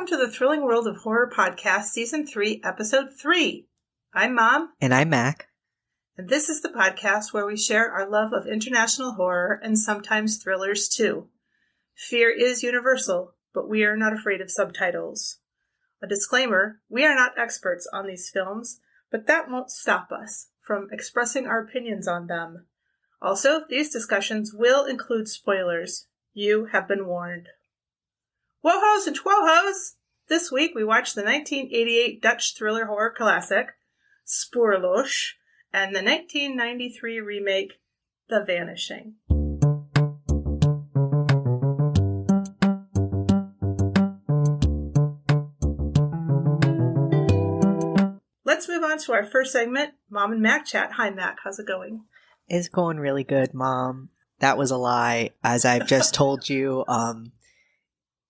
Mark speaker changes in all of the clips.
Speaker 1: welcome to the Thrilling World of Horror Podcast, Season 3, Episode 3. I'm Mom.
Speaker 2: And I'm Mac.
Speaker 1: And this is the podcast where we share our love of international horror and sometimes thrillers too. Fear is universal, but we are not afraid of subtitles. A disclaimer, we are not experts on these films, but that won't stop us from expressing our opinions on them. Also, these discussions will include spoilers. You have been warned. Wohos and twohos! This week we watched the 1988 Dutch thriller horror classic, SPOORLOOS, and the 1993 remake, The Vanishing. Let's move on to our first segment, Mom and Mac Chat. Hi, Mac. How's it going?
Speaker 2: It's going really good, Mom. That was a lie. As I've just told you,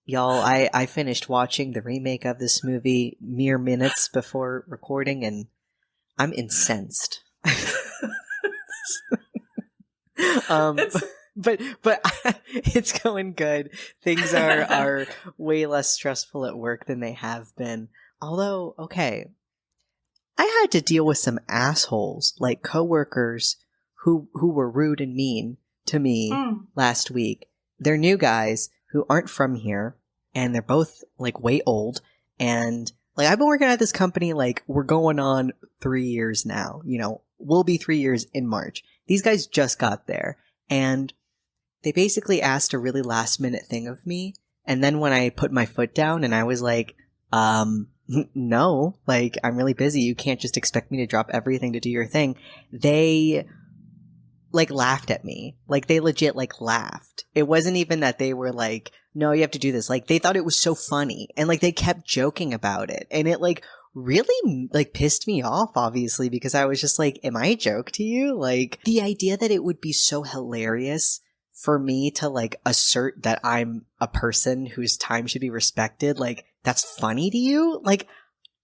Speaker 2: y'all, I finished watching the remake of this movie mere minutes before recording, and I'm incensed. But it's going good. Things are way less stressful at work than they have been. Although, okay, I had to deal with some assholes, like coworkers who were rude and mean to me last week. They're new guys who aren't from here, and they're both like way old. And like, I've been working at this company, like, we're going on 3 years now. You know, we'll be 3 years in March. These guys just got there, and they basically asked a really last minute thing of me. And then when I put my foot down and I was like, no, like, I'm really busy. You can't just expect me to drop everything to do your thing. They like laughed at me. Like, they legit like laughed. It wasn't even that they were like, no, you have to do this. Like, they thought it was so funny, and like they kept joking about it, and it like really like pissed me off, obviously, because I was just like, am I a joke to you? Like, the idea that it would be so hilarious for me to like assert that I'm a person whose time should be respected, like, that's funny to you? Like,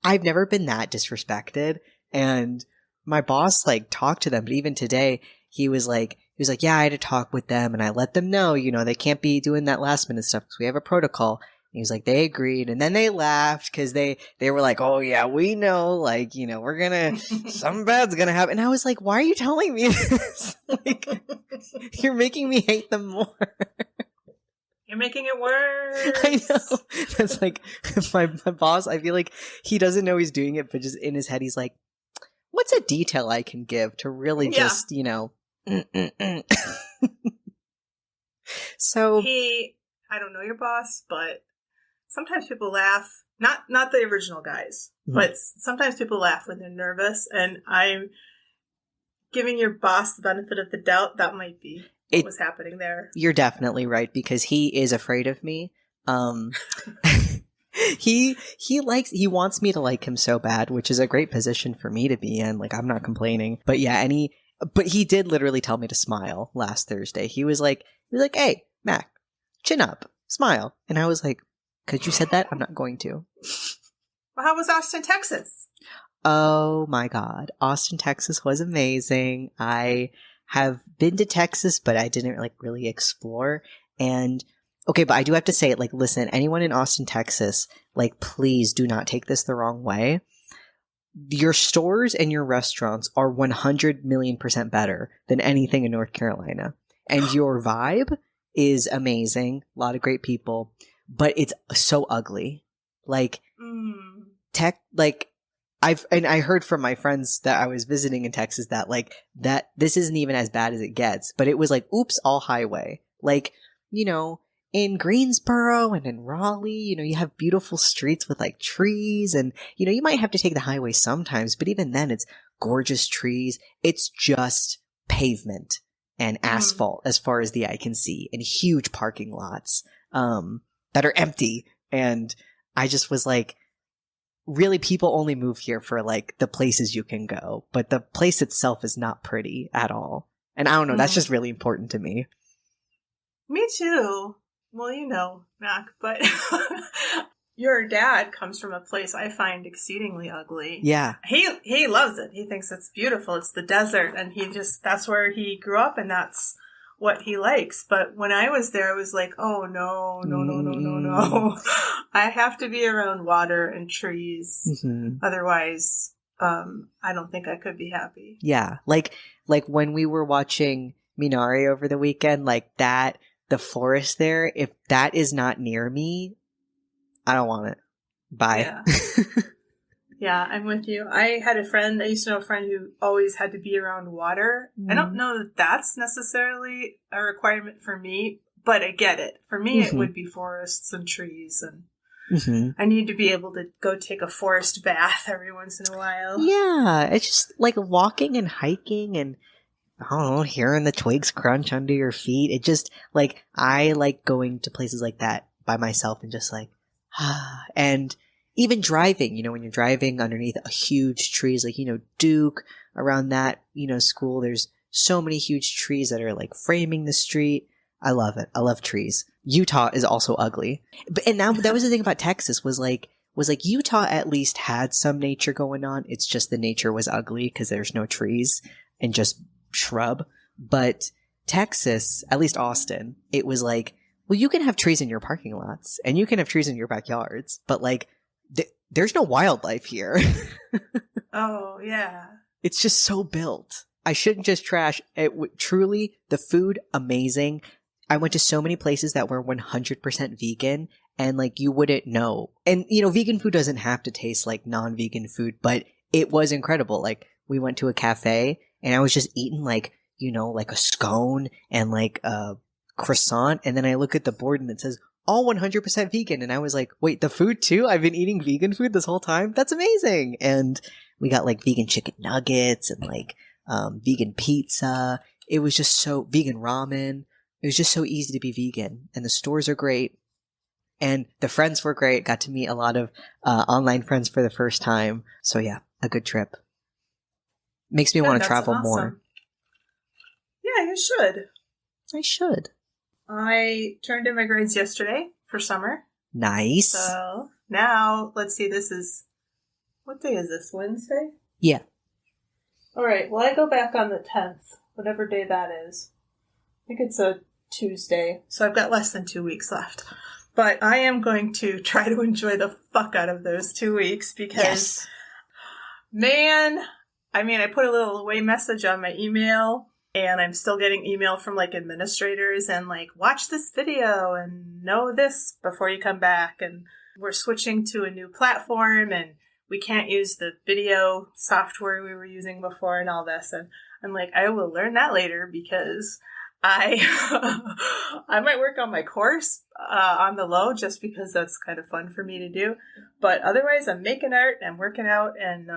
Speaker 2: I've never been that disrespected. And my boss like talked to them, but even today he was like, yeah, I had to talk with them, and I let them know, you know, they can't be doing that last minute stuff because we have a protocol. And he was like, they agreed. And then they laughed because they were like, oh yeah, we know, like, you know, we're gonna, something bad's gonna happen. And I was like, why are you telling me this? Like, you're making me hate them more.
Speaker 1: You're making it worse.
Speaker 2: I know. That's like my boss. I feel like he doesn't know he's doing it, but just in his head, he's like, what's a detail I can give to really just, you know, So
Speaker 1: I don't know your boss, but sometimes people laugh. Not the original guys, but sometimes people laugh when they're nervous, and I'm giving your boss the benefit of the doubt. That might be what was happening there.
Speaker 2: You're definitely right, because he is afraid of me. He wants me to like him so bad, which is a great position for me to be in. Like, I'm not complaining. But yeah, but he did literally tell me to smile last Thursday. He was like, hey, Mac, chin up, smile. And I was like, because you said that, I'm not going to.
Speaker 1: Well, how was Austin, Texas?
Speaker 2: Oh my God. Austin, Texas was amazing. I have been to Texas, but I didn't like really explore. And okay, but I do have to say it, like, listen, anyone in Austin, Texas, like, please do not take this the wrong way. Your stores and your restaurants are 100 million% better than anything in North Carolina. And your vibe is amazing. A lot of great people, but it's so ugly. Like, I heard from my friends that I was visiting in Texas that this isn't even as bad as it gets, but it was like, oops, all highway. Like, you know, in Greensboro and in Raleigh, you know, you have beautiful streets with like trees, and, you know, you might have to take the highway sometimes, but even then it's gorgeous trees. It's just pavement and asphalt as far as the eye can see, and huge parking lots that are empty. And I just was like, really, people only move here for like the places you can go, but the place itself is not pretty at all. And I don't know, that's just really important to me.
Speaker 1: Me too. Well, you know, Mac, but your dad comes from a place I find exceedingly ugly.
Speaker 2: Yeah.
Speaker 1: He loves it. He thinks it's beautiful. It's the desert, and that's where he grew up, and that's what he likes. But when I was there, I was like, oh, no. I have to be around water and trees.
Speaker 2: Mm-hmm.
Speaker 1: Otherwise, I don't think I could be happy.
Speaker 2: Yeah. Like when we were watching Minari over the weekend, like that, the forest there, if that is not near me, I don't want it. Bye.
Speaker 1: Yeah. Yeah, I'm with you. I used to know a friend who always had to be around water. I don't know that that's necessarily a requirement for me, but I get it. For me, it would be forests and trees, and I need to be able to go take a forest bath every once in a while.
Speaker 2: Yeah, it's just like walking and hiking and, I don't know, hearing the twigs crunch under your feet. It just, like, I like going to places like that by myself and just like, and even driving, when you're driving underneath a huge trees, like, Duke, around that, school, there's so many huge trees that are like framing the street. I love it. I love trees. Utah is also ugly. And that was the thing about Texas was like Utah at least had some nature going on. It's just the nature was ugly because there's no trees and just shrub. But Texas, at least Austin, it was like, well, you can have trees in your parking lots and you can have trees in your backyards, but like, there's no wildlife here.
Speaker 1: Oh, yeah.
Speaker 2: It's just so built. I shouldn't just trash it. Truly, the food, amazing. I went to so many places that were 100% vegan, and like you wouldn't know. And vegan food doesn't have to taste like non-vegan food, but it was incredible. Like we went to a cafe, and I was just eating like a scone and like a croissant, and then I look at the board and it says all 100% vegan. And I was like, wait, the food too? I've been eating vegan food this whole time? That's amazing. And we got like vegan chicken nuggets and like vegan pizza. It was just so vegan ramen. It was just so easy to be vegan. And the stores are great. And the friends were great. Got to meet a lot of online friends for the first time. So yeah, a good trip. Makes me want to travel more.
Speaker 1: Yeah, you should.
Speaker 2: I should.
Speaker 1: I turned in my grades yesterday for summer.
Speaker 2: Nice.
Speaker 1: So now, let's see, what day is this, Wednesday?
Speaker 2: Yeah.
Speaker 1: All right, well, I go back on the 10th, whatever day that is. I think it's a Tuesday, so I've got less than 2 weeks left. But I am going to try to enjoy the fuck out of those 2 weeks because, man, I put a little away message on my email. And I'm still getting email from like administrators and like, watch this video and know this before you come back. And we're switching to a new platform and we can't use the video software we were using before and all this. And I'm like, I will learn that later because I might work on my course on the low just because that's kind of fun for me to do. But otherwise, I'm making art and working out and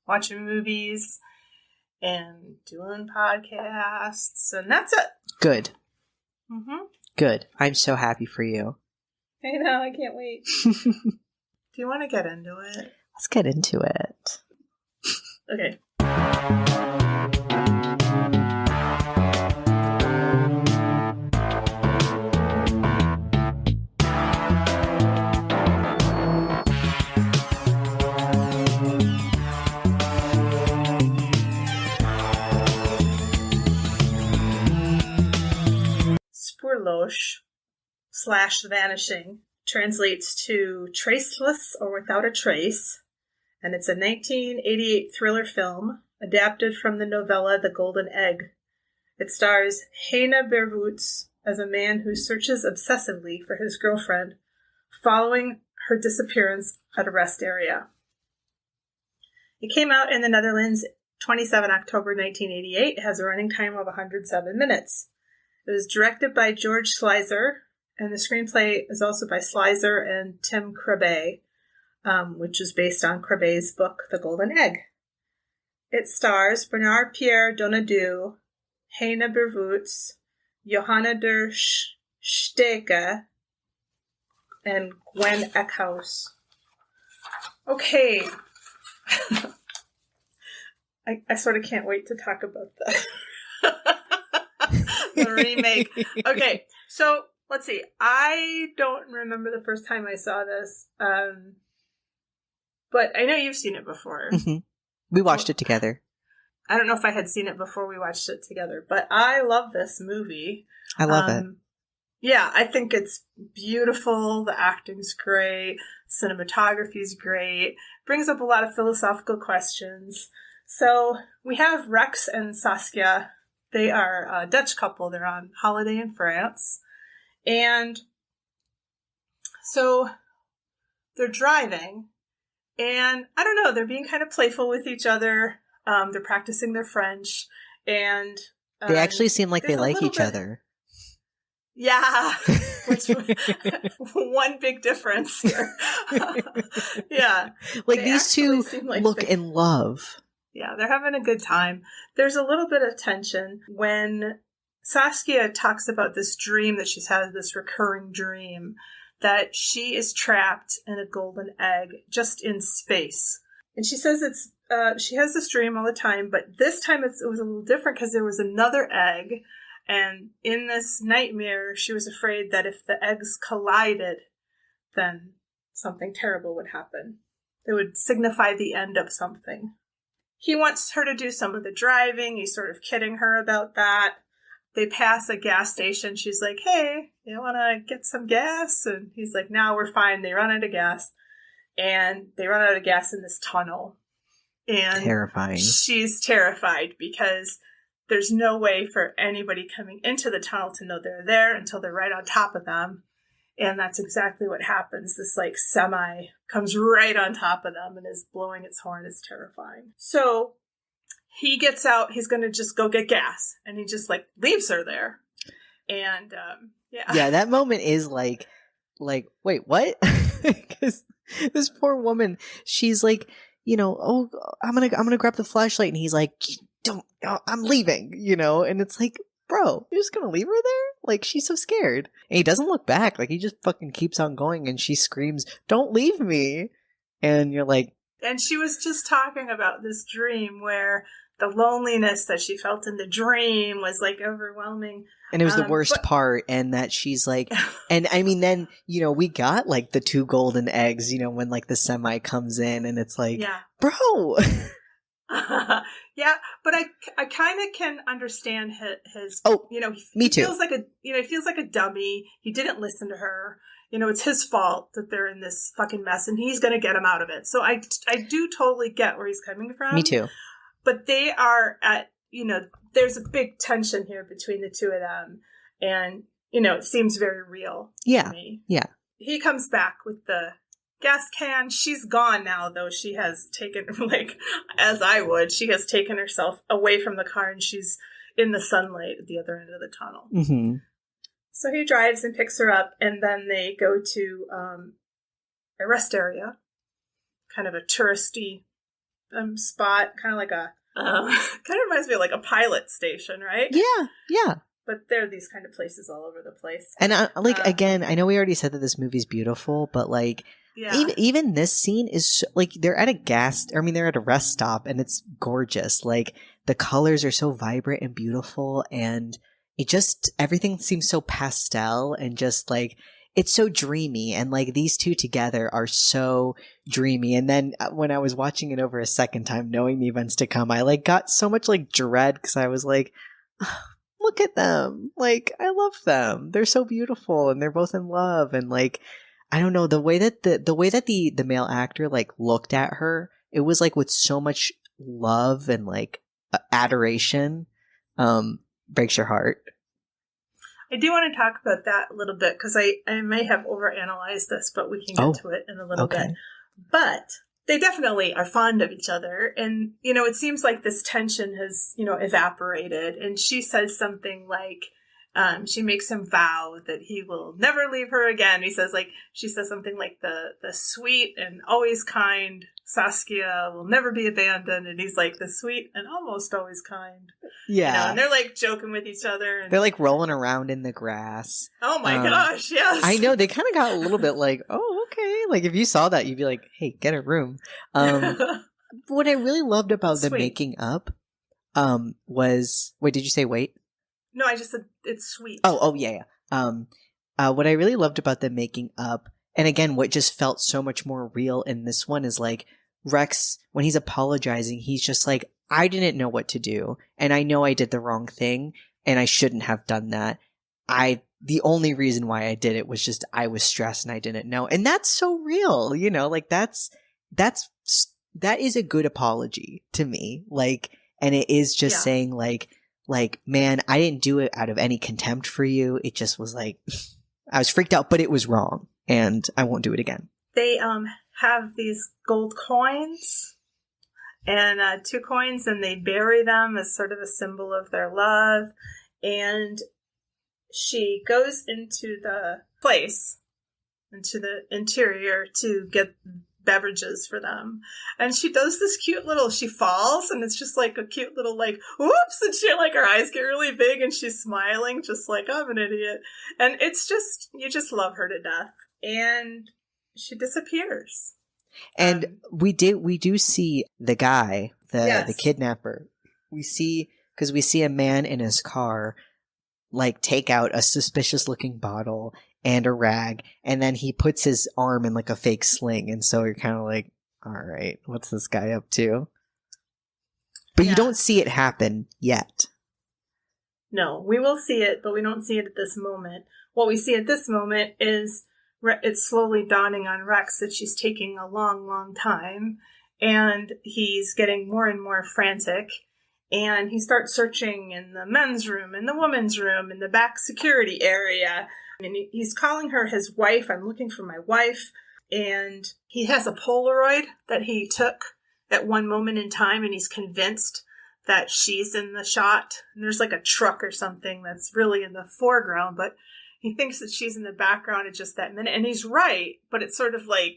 Speaker 1: watching movies and doing podcasts, and that's it.
Speaker 2: Good.
Speaker 1: Mm-hmm.
Speaker 2: Good. I'm so happy for you.
Speaker 1: I know, I can't wait. Do you want to get into it?
Speaker 2: Let's get into it.
Speaker 1: Okay. SPOORLOOS / vanishing translates to traceless or without a trace, and it's a 1988 thriller film adapted from the novella The Golden Egg. It stars Heine Bervoets as a man who searches obsessively for his girlfriend following her disappearance at a rest area. It came out in the Netherlands 27 October 1988. It has a running time of 107 minutes. It was directed by George Slizer, and the screenplay is also by Slizer and Tim Krabbe, which is based on Krabbe's book, The Golden Egg. It stars Bernard Pierre Donadieu, Heine Bervoets, Johanna der Steke, and Gwen Eckhouse. Okay. I sort of can't wait to talk about the remake. Okay, so let's see. I don't remember the first time I saw this, but I know you've seen it before.
Speaker 2: Mm-hmm. We watched it together.
Speaker 1: I don't know if I had seen it before we watched it together, but I love this movie.
Speaker 2: I love it.
Speaker 1: Yeah, I think it's beautiful. The acting's great. Cinematography's great. Brings up a lot of philosophical questions. So we have Rex and Saskia. They are a Dutch couple. They're on holiday in France. And so they're driving. And I don't know, they're being kind of playful with each other. They're practicing their French. And
Speaker 2: they actually seem like they like each other.
Speaker 1: Yeah, which one big difference here. Yeah,
Speaker 2: like these two look in love.
Speaker 1: Yeah, they're having a good time. There's a little bit of tension when Saskia talks about this dream that she's had, this recurring dream that she is trapped in a golden egg just in space. And she says she has this dream all the time, but this time it was a little different because there was another egg. And in this nightmare, she was afraid that if the eggs collided, then something terrible would happen. It would signify the end of something. He wants her to do some of the driving. He's sort of kidding her about that. They pass a gas station. She's like, hey, you want to get some gas? And he's like, no, we're fine. They run out of gas. And they run out of gas in this tunnel. And
Speaker 2: terrifying. She's
Speaker 1: terrified because there's no way for anybody coming into the tunnel to know they're there until they're right on top of them. And that's exactly what happens. This semi comes right on top of them and is blowing its horn. It's terrifying. So he gets out. He's going to just go get gas. And he just leaves her there. And yeah.
Speaker 2: Yeah, that moment is like, wait, what? Because this poor woman, she's like, oh, I'm gonna grab the flashlight. And he's like, I'm leaving, and it's like, bro, you're just gonna leave her there? She's so scared. And he doesn't look back. He just fucking keeps on going, and she screams, don't leave me. And you're like...
Speaker 1: And she was just talking about this dream where the loneliness that she felt in the dream was overwhelming.
Speaker 2: And it was the worst part, and that she's like... And I mean, then, we got the two golden eggs, when the semi comes in, and it's like, yeah. Bro...
Speaker 1: Yeah, but I kind of can understand his
Speaker 2: me too.
Speaker 1: He feels like a dummy. He didn't listen to her. It's his fault that they're in this fucking mess, and he's going to get him out of it. So I do totally get where he's coming from.
Speaker 2: Me too.
Speaker 1: But they are at, there's a big tension here between the two of them, and it seems very real to me.
Speaker 2: Yeah.
Speaker 1: He comes back with the gas can. She's gone now, though. She has taken, as I would, she has taken herself away from the car, and she's in the sunlight at the other end of the tunnel.
Speaker 2: Mm-hmm.
Speaker 1: So he drives and picks her up, and then they go to a rest area, kind of a touristy spot, kind of kind of reminds me of a pilot station, right?
Speaker 2: Yeah.
Speaker 1: But there are these kind of places all over the place.
Speaker 2: And again, I know we already said that this movie's beautiful, but
Speaker 1: yeah.
Speaker 2: Even this scene is they're at they're at a rest stop, and it's gorgeous. The colors are so vibrant and beautiful, and everything seems so pastel, and just it's so dreamy, and these two together are so dreamy. And then when I was watching it over a second time, knowing the events to come, I got so much dread, because I was like, oh, look at them. I love them. They're so beautiful, and they're both in love, and I don't know, the way that the male actor looked at her, it was with so much love and adoration, breaks your heart.
Speaker 1: I do want to talk about that a little bit, because I may have overanalyzed this, but we can get to it in a little bit. But they definitely are fond of each other, and it seems like this tension has evaporated, and she says something she makes him vow that he will never leave her again. She says something the sweet and always kind Saskia will never be abandoned. And he's the sweet and almost always kind.
Speaker 2: Yeah.
Speaker 1: And they're like joking with each other. And
Speaker 2: they're like rolling around in the grass.
Speaker 1: Oh my gosh, yes.
Speaker 2: I know, they kind of got a little bit like, oh, okay. Like if you saw that, you'd be like, hey, get a room. What I really loved about the making up was, wait, did you say wait?
Speaker 1: No, I just said it's sweet.
Speaker 2: Oh, yeah. What I really loved about the making up, and again, what just felt so much more real in this one is like Rex, when he's apologizing, he's just like, I didn't know what to do, and I know I did the wrong thing, and I shouldn't have done that. The only reason why I did it was just I was stressed and I didn't know. And that's so real, you know, like that is a good apology to me. Like, and it is just saying like, man, I didn't do it out of any contempt for you. It just was like, I was freaked out, but it was wrong and I won't do it again.
Speaker 1: They have these gold coins and 2 coins, and they bury them as sort of a symbol of their love. And she goes into the place, into the interior to get beverages for them. And she does this cute little, she falls, and it's just like a cute little like, whoops, and she like her eyes get really big and she's smiling just like, I'm an idiot. And it's just, you just love her to death. And she disappears.
Speaker 2: And we do see the guy, the kidnapper. We see a man in his car like take out a suspicious looking bottle and a rag, and then he puts his arm in like a fake sling, and so you're kind of like, all right, what's this guy up to? But you don't see it happen yet.
Speaker 1: No, we will see it, but we don't see it at this moment. What we see at this moment is it's slowly dawning on Rex that she's taking a long, long time, and he's getting more and more frantic. And he starts searching in the men's room, in the women's room, in the back security area. And he's calling her his wife. I'm looking for my wife. And he has a Polaroid that he took at one moment in time, and he's convinced that she's in the shot. And there's like a truck or something that's really in the foreground, but he thinks that she's in the background at just that minute. And he's right, but it's sort of like,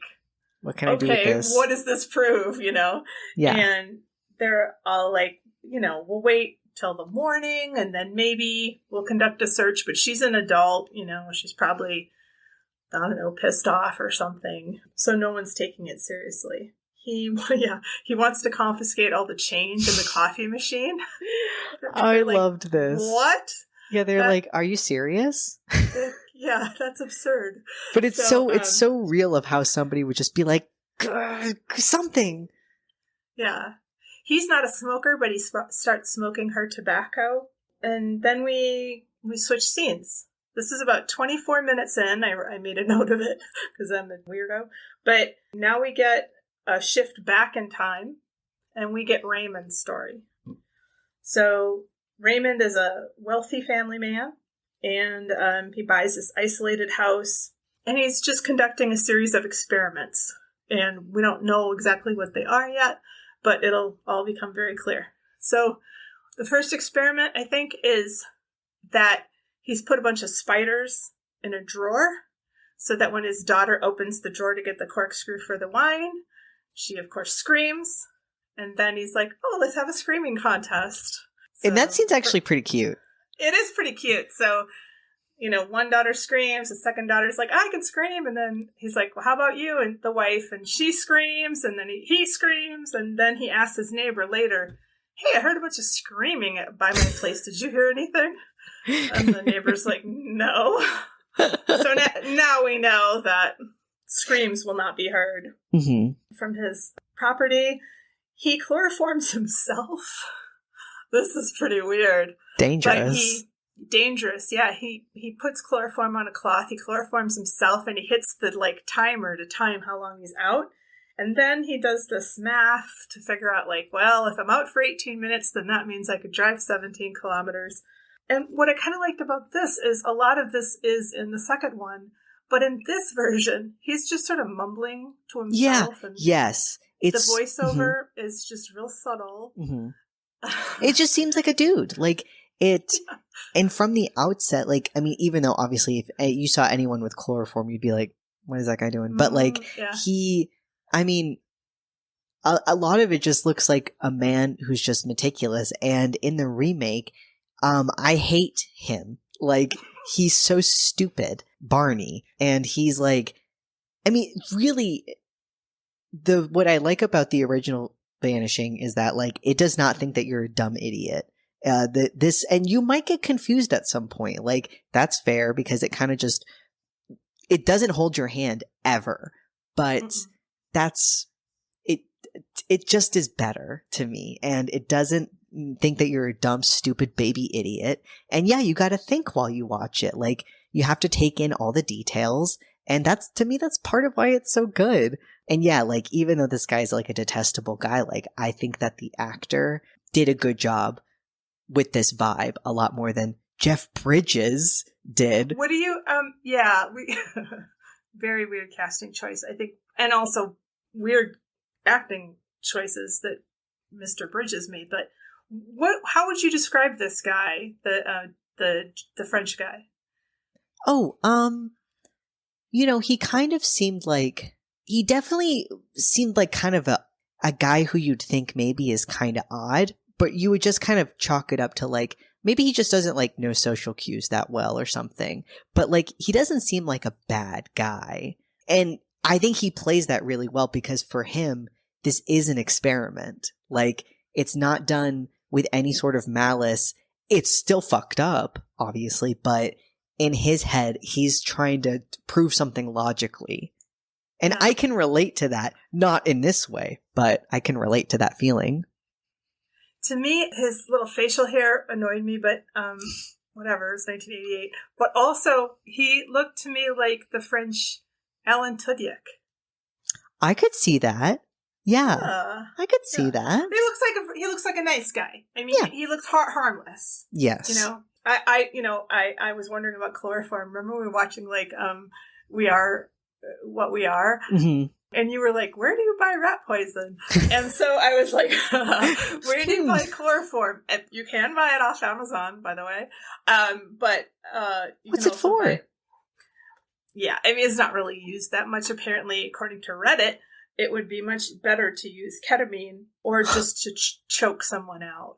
Speaker 2: what can I do with this?
Speaker 1: What does this prove, you know?
Speaker 2: Yeah.
Speaker 1: And they're all like, you know, we'll wait till the morning and then maybe we'll conduct a search, but she's an adult, you know, she's probably, I don't know, pissed off or something. So no one's taking it seriously. He wants to confiscate all the change in the coffee machine.
Speaker 2: I loved this.
Speaker 1: What?
Speaker 2: Yeah, they're like, are you serious?
Speaker 1: Yeah, that's absurd.
Speaker 2: But it's it's so real of how somebody would just be like, something.
Speaker 1: Yeah. He's not a smoker, but he starts smoking her tobacco. And then we switch scenes. This is about 24 minutes in. I made a note of it because I'm a weirdo. But now we get a shift back in time, and we get Raymond's story. So Raymond is a wealthy family man, and he buys this isolated house, and he's just conducting a series of experiments. And we don't know exactly what they are yet, but it'll all become very clear. So the first experiment, I think, is that he's put a bunch of spiders in a drawer so that when his daughter opens the drawer to get the corkscrew for the wine, she, of course, screams. And then he's like, oh, let's have a screaming contest. So,
Speaker 2: and that scene's actually pretty cute. It
Speaker 1: is pretty cute. So, you know, one daughter screams, the second daughter's like, I can scream. And then he's like, well, how about you? And the wife, and she screams, and then he screams. And then he asks his neighbor later, hey, I heard a bunch of screaming by my place. Did you hear anything? And the neighbor's like, no. So now we know that screams will not be heard from his property. He chloroforms himself. This is pretty weird.
Speaker 2: Dangerous.
Speaker 1: Dangerous, yeah. He puts chloroform on a cloth, he chloroforms himself, and he hits the like timer to time how long he's out. And then he does this math to figure out like, well, if I'm out for 18 minutes, then that means I could drive 17 kilometers. And what I kind of liked about this is a lot of this is in the second one, but in this version, he's just sort of mumbling to himself.
Speaker 2: Yeah,
Speaker 1: and
Speaker 2: yes.
Speaker 1: The voiceover is just real subtle.
Speaker 2: It just seems like a dude. Like, and from the outset, like, I mean, even though obviously if you saw anyone with chloroform, you'd be like, what is that guy doing? But like, I mean, a lot of it just looks like a man who's just meticulous. And in the remake, I hate him. Like, he's so stupid, Barney. And he's like, I mean, really, what I like about the original Vanishing is that, like, it does not think that you're a dumb idiot. And you might get confused at some point. Like, that's fair because it kind of just, it doesn't hold your hand ever. But that's it. it just is better to me. And it doesn't think that you're a dumb, stupid baby idiot. And yeah, you got to think while you watch it. Like, you have to take in all the details. And that's, to me, that's part of why it's so good. And yeah, like, even though this guy's like a detestable guy, like, I think that the actor did a good job with this vibe a lot more than Jeff Bridges did.
Speaker 1: What do you, very weird casting choice, I think. And also weird acting choices that Mr. Bridges made. But how would you describe this guy, the French guy?
Speaker 2: Oh, he kind of seemed like, he definitely seemed like kind of a guy who you'd think maybe is kind of odd, but you would just kind of chalk it up to like, maybe he just doesn't like know social cues that well or something. But like, he doesn't seem like a bad guy. And I think he plays that really well because for him, this is an experiment. Like, it's not done with any sort of malice. It's still fucked up, obviously, but in his head, he's trying to prove something logically. And I can relate to that. Not in this way, but I can relate to that feeling.
Speaker 1: To me, his little facial hair annoyed me, but whatever, it was 1988. But also, he looked to me like the French Alan Tudyk. I
Speaker 2: could see that. Yeah, I could see that.
Speaker 1: He looks like a nice guy. I mean, he looks harmless.
Speaker 2: Yes.
Speaker 1: You know, I was wondering about chloroform. Remember we were watching like We Are What We Are? Mm-hmm. And you were like, where do you buy rat poison? And so I was like, where do you buy chloroform? And you can buy it off Amazon, by the way. But
Speaker 2: what's it for?
Speaker 1: Yeah, I mean, it's not really used that much. Apparently, according to Reddit, it would be much better to use ketamine or just to choke someone out.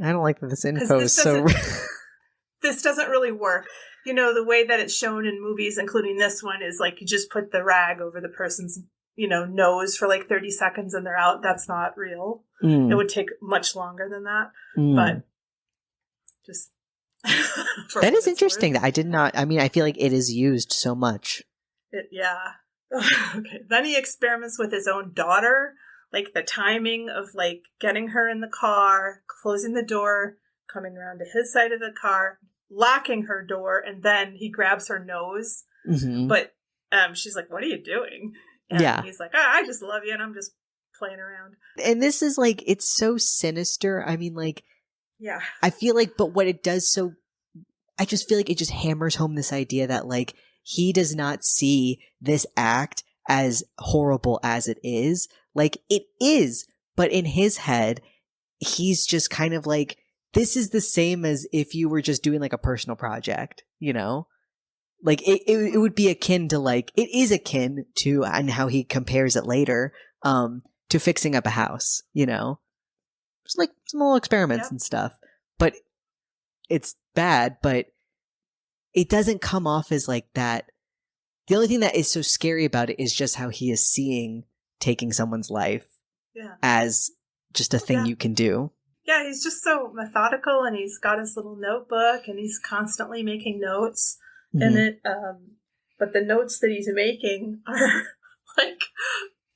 Speaker 2: I don't like that this info is so...
Speaker 1: This doesn't really work. You know, the way that it's shown in movies, including this one, is like you just put the rag over the person's, nose for like 30 seconds and they're out. That's not real. It would take much longer than that. But just...
Speaker 2: That is interesting. I did not... I mean, I feel like it is used so much.
Speaker 1: Okay. Then he experiments with his own daughter, like the timing of like getting her in the car, closing the door, coming around to his side of the car, locking her door, and then he grabs her nose. Mm-hmm. But she's like, what are you doing? And he's like, I just love you, and I'm just playing around.
Speaker 2: And this is like, it's so sinister. I mean, like, I feel like, but what it does so, I just feel like it just hammers home this idea that like, he does not see this act as horrible as it is. Like, it is, but in his head, he's just kind of like, this is the same as if you were just doing like a personal project, Like, it would be akin to like, it is akin to, and how he compares it later, to fixing up a house, Just like some little experiments and stuff. But it's bad, but it doesn't come off as like that. The only thing that is so scary about it is just how he is seeing taking someone's life as just a thing you can do.
Speaker 1: Yeah, he's just so methodical, and he's got his little notebook, and he's constantly making notes in it. But the notes that he's making are like,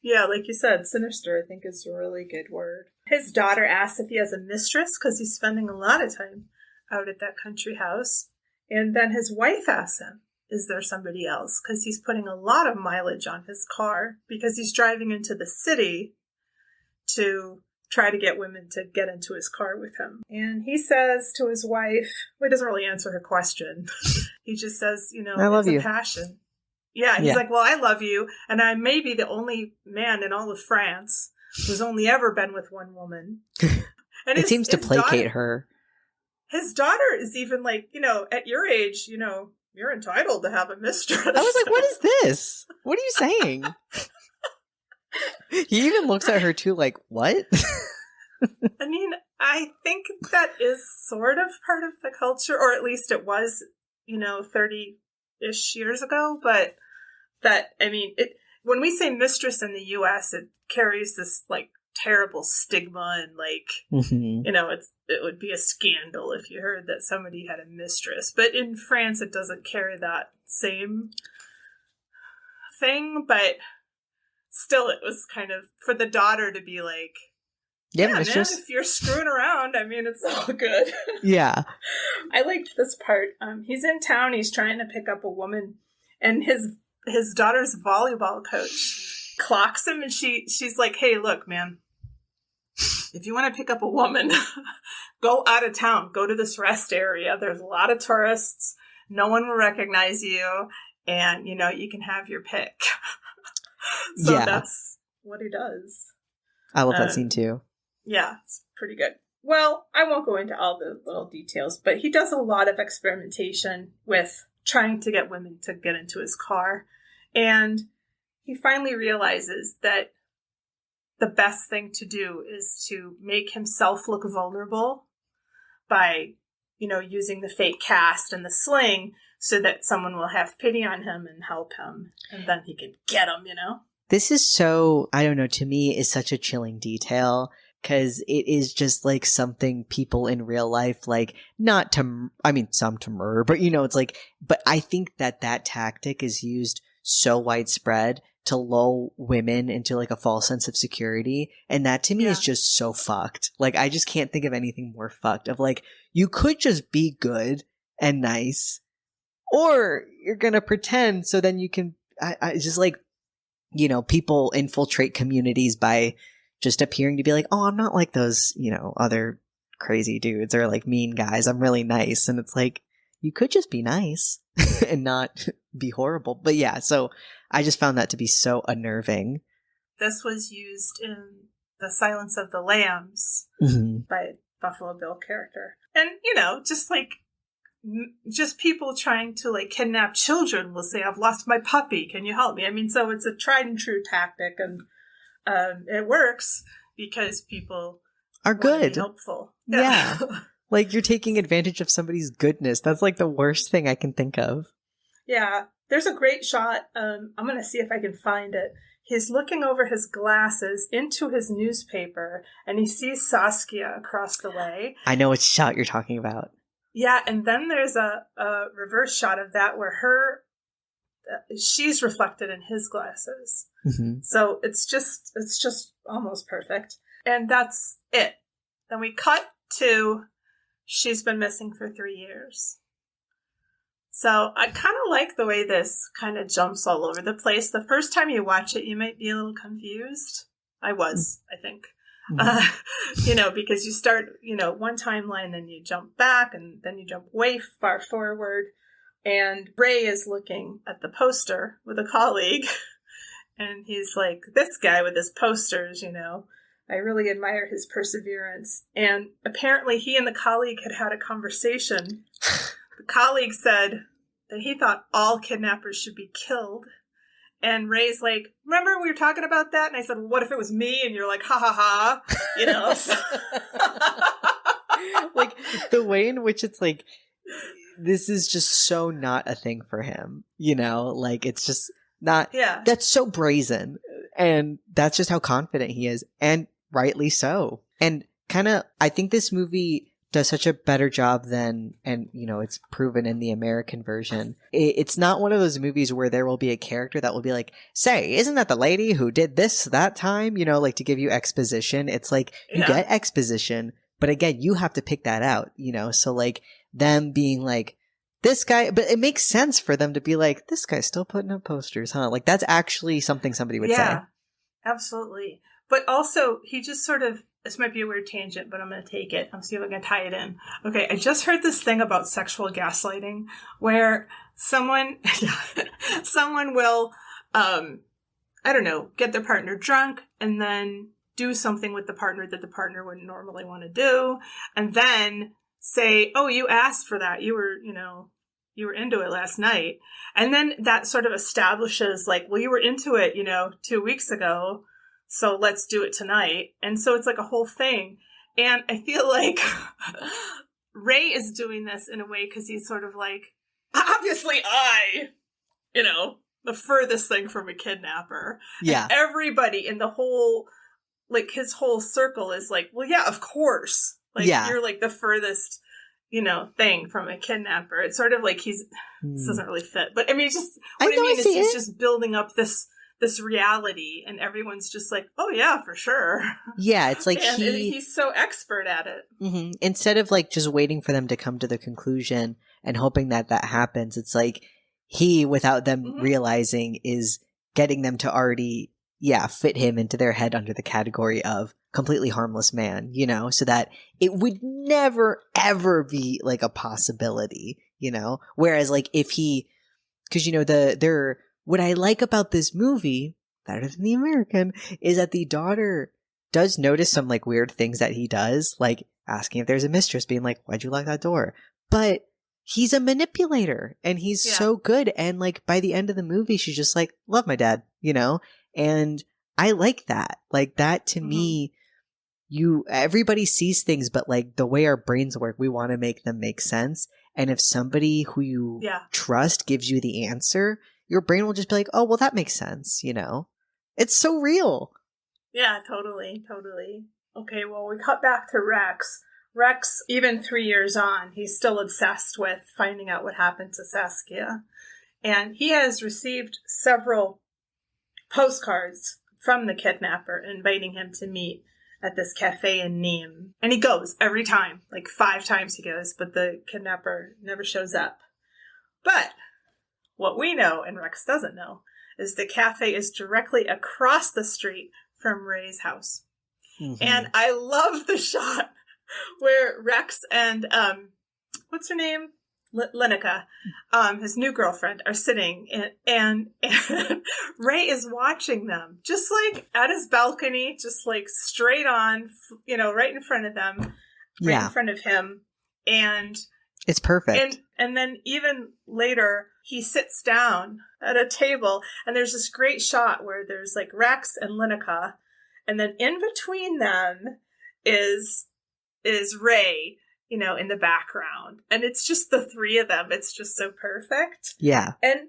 Speaker 1: like you said, sinister, I think is a really good word. His daughter asks if he has a mistress because he's spending a lot of time out at that country house. And then his wife asks him, is there somebody else? Because he's putting a lot of mileage on his car because he's driving into the city to try to get women to get into his car with him. And he says to his wife, well, he doesn't really answer her question. He just says,
Speaker 2: I love
Speaker 1: it's
Speaker 2: you.
Speaker 1: A passion. Yeah, he's like, well, I love you. And I may be the only man in all of France who's only ever been with one woman. And
Speaker 2: it seems to placate her.
Speaker 1: His daughter is even like, at your age, you're entitled to have a mistress.
Speaker 2: I was like, what is this? What are you saying? He even looks at her too like, what?
Speaker 1: I mean, I think that is sort of part of the culture, or at least it was, 30-ish years ago. But when we say mistress in the U.S., it carries this like terrible stigma and like, it would be a scandal if you heard that somebody had a mistress. But in France, it doesn't carry that same thing. But still it was kind of for the daughter to be like, yeah, man, if you're screwing around, I mean, it's all good.
Speaker 2: Yeah.
Speaker 1: I liked this part. He's in town. He's trying to pick up a woman, and his daughter's volleyball coach clocks him, and she's like, hey, look, man, if you want to pick up a woman, go out of town. Go to this rest area. There's a lot of tourists. No one will recognize you, and, you know, you can have your pick. So that's what he does.
Speaker 2: I love that scene, too.
Speaker 1: Yeah, it's pretty good. Well, I won't go into all the little details, but he does a lot of experimentation with trying to get women to get into his car. And he finally realizes that the best thing to do is to make himself look vulnerable by, you know, using the fake cast and the sling so that someone will have pity on him and help him. And then he can get him, you know?
Speaker 2: This is so, I don't know, to me is such a chilling detail. Because it is just like something people in real life, like, not to, I mean, some to murder, but, you know, it's like, but I think that tactic is used so widespread to lull women into like a false sense of security. And that to me is just so fucked. Like, I just can't think of anything more fucked of like, you could just be good and nice, or you're going to pretend so then you can, I just like, you know, people infiltrate communities by just appearing to be like, oh, I'm not like those, you know, other crazy dudes or like mean guys. I'm really nice. And it's like, you could just be nice and not be horrible. But yeah, so I just found that to be so unnerving.
Speaker 1: This was used in The Silence of the Lambs by Buffalo Bill character. And, you know, just like, just people trying to like kidnap children will say, I've lost my puppy. Can you help me? I mean, so it's a tried and true tactic, and it works because people
Speaker 2: are good,
Speaker 1: helpful.
Speaker 2: Yeah. Like, you're taking advantage of somebody's goodness. That's like the worst thing I can think of.
Speaker 1: Yeah. There's a great shot. I'm going to see if I can find it. He's looking over his glasses into his newspaper, and he sees Saskia across the way.
Speaker 2: I know which shot you're talking about.
Speaker 1: Yeah. And then there's a reverse shot of that where she's reflected in his glasses. So it's just almost perfect. And that's it. Then we cut to she's been missing for 3 years. So I kind of like the way this kind of jumps all over the place. The first time you watch it, you might be a little confused. I was, I think. You know, because you start, you know, one timeline, then you jump back, and then you jump way far forward. And Ray is looking at the poster with a colleague, and he's like, this guy with his posters, you know, I really admire his perseverance. And apparently he and the colleague had a conversation. The colleague said that he thought all kidnappers should be killed. And Ray's like, remember we were talking about that? And I said, well, what if it was me? And you're like, ha ha ha, you know?
Speaker 2: Like, the way in which it's like, this is just so not a thing for him, you know? Like, it's just not, that's so brazen. And that's just how confident he is. And rightly so. And kind of, I think this movie does such a better job than, and you know, it's proven in the American version. It's not one of those movies where there will be a character that will be like, say, isn't that the lady who did this that time? You know, like, to give you exposition. It's like, you get exposition, but again, you have to pick that out, you know? So like, them being like, this guy, but it makes sense for them to be like, this guy's still putting up posters, huh? Like, that's actually something somebody would say.
Speaker 1: Yeah, absolutely. But also, he just sort of, this might be a weird tangent, but I'm going to take it. I'll see if I can tie it in. Okay, I just heard this thing about sexual gaslighting where someone will, I don't know, get their partner drunk and then do something with the partner that the partner wouldn't normally want to do. And then say, oh, you asked for that. You were into it last night. And then that sort of establishes like, well, you were into it, 2 weeks ago. So let's do it tonight. And so it's like a whole thing. And I feel like Ray is doing this in a way because he's sort of like, obviously the furthest thing from a kidnapper.
Speaker 2: Yeah.
Speaker 1: And everybody in the whole, like his whole circle is like, well, yeah, of course. Like you're like the furthest, thing from a kidnapper. It's sort of like this doesn't really fit. But I mean, just what I mean is he's just building up this this reality, and everyone's just like, oh yeah, for sure.
Speaker 2: Yeah, it's like
Speaker 1: and he's so expert at it.
Speaker 2: Mm-hmm. Instead of like just waiting for them to come to the conclusion and hoping that that happens, it's like he, without them realizing, is getting them to already, fit him into their head under the category of completely harmless man, so that it would never, ever be like a possibility, Whereas like if he, because, what I like about this movie, better than the American, is that the daughter does notice some like weird things that he does, like asking if there's a mistress, being like, why'd you lock that door? But he's a manipulator and he's so good. And like by the end of the movie, she's just like, love my dad, and I like that. Like that to me, everybody sees things, but like the way our brains work, we want to make them make sense. And if somebody who you trust gives you the answer, your brain will just be like, oh, well, that makes sense. It's so real.
Speaker 1: Yeah, totally. Okay, well, we cut back to Rex. Rex, even 3 years on, he's still obsessed with finding out what happened to Saskia. And he has received several postcards from the kidnapper inviting him to meet at this cafe in Nîmes. And he goes every time, like 5 times he goes, but the kidnapper never shows up. But what we know, and Rex doesn't know, is the cafe is directly across the street from Ray's house. Mm-hmm. And I love the shot where Rex and, what's her name? Lenica, his new girlfriend, are sitting and Ray is watching them just like at his balcony, just like straight on, right in front of them, right in front of him. And
Speaker 2: it's perfect.
Speaker 1: And then even later he sits down at a table and there's this great shot where there's like Rex and Lenica, and then in between them is Ray, in the background. And it's just the 3 of them. It's just so perfect.
Speaker 2: Yeah.
Speaker 1: And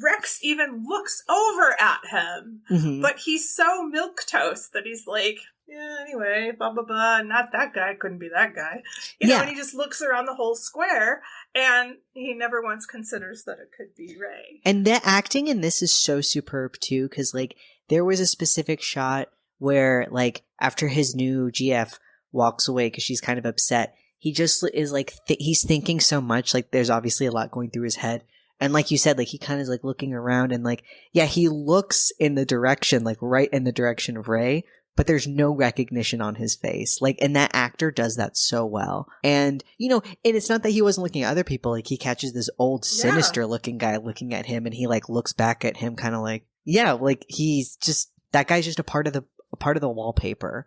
Speaker 1: Rex even looks over at him, but he's so milquetoast that he's like, yeah, anyway, blah, blah, blah. Not that guy. Couldn't be that guy. And he just looks around the whole square and he never once considers that it could be Ray.
Speaker 2: And the acting in this is so superb too, because like there was a specific shot where like after his new GF walks away because she's kind of upset, he just is like, he's thinking so much, like there's obviously a lot going through his head. And like you said, like he kind of is like looking around and like, he looks in the direction, like right in the direction of Ray, but there's no recognition on his face. Like, and that actor does that so well. And, and it's not that he wasn't looking at other people. Like he catches this old sinister looking guy looking at him and he like looks back at him kind of like, like he's just, that guy's just a part of the wallpaper.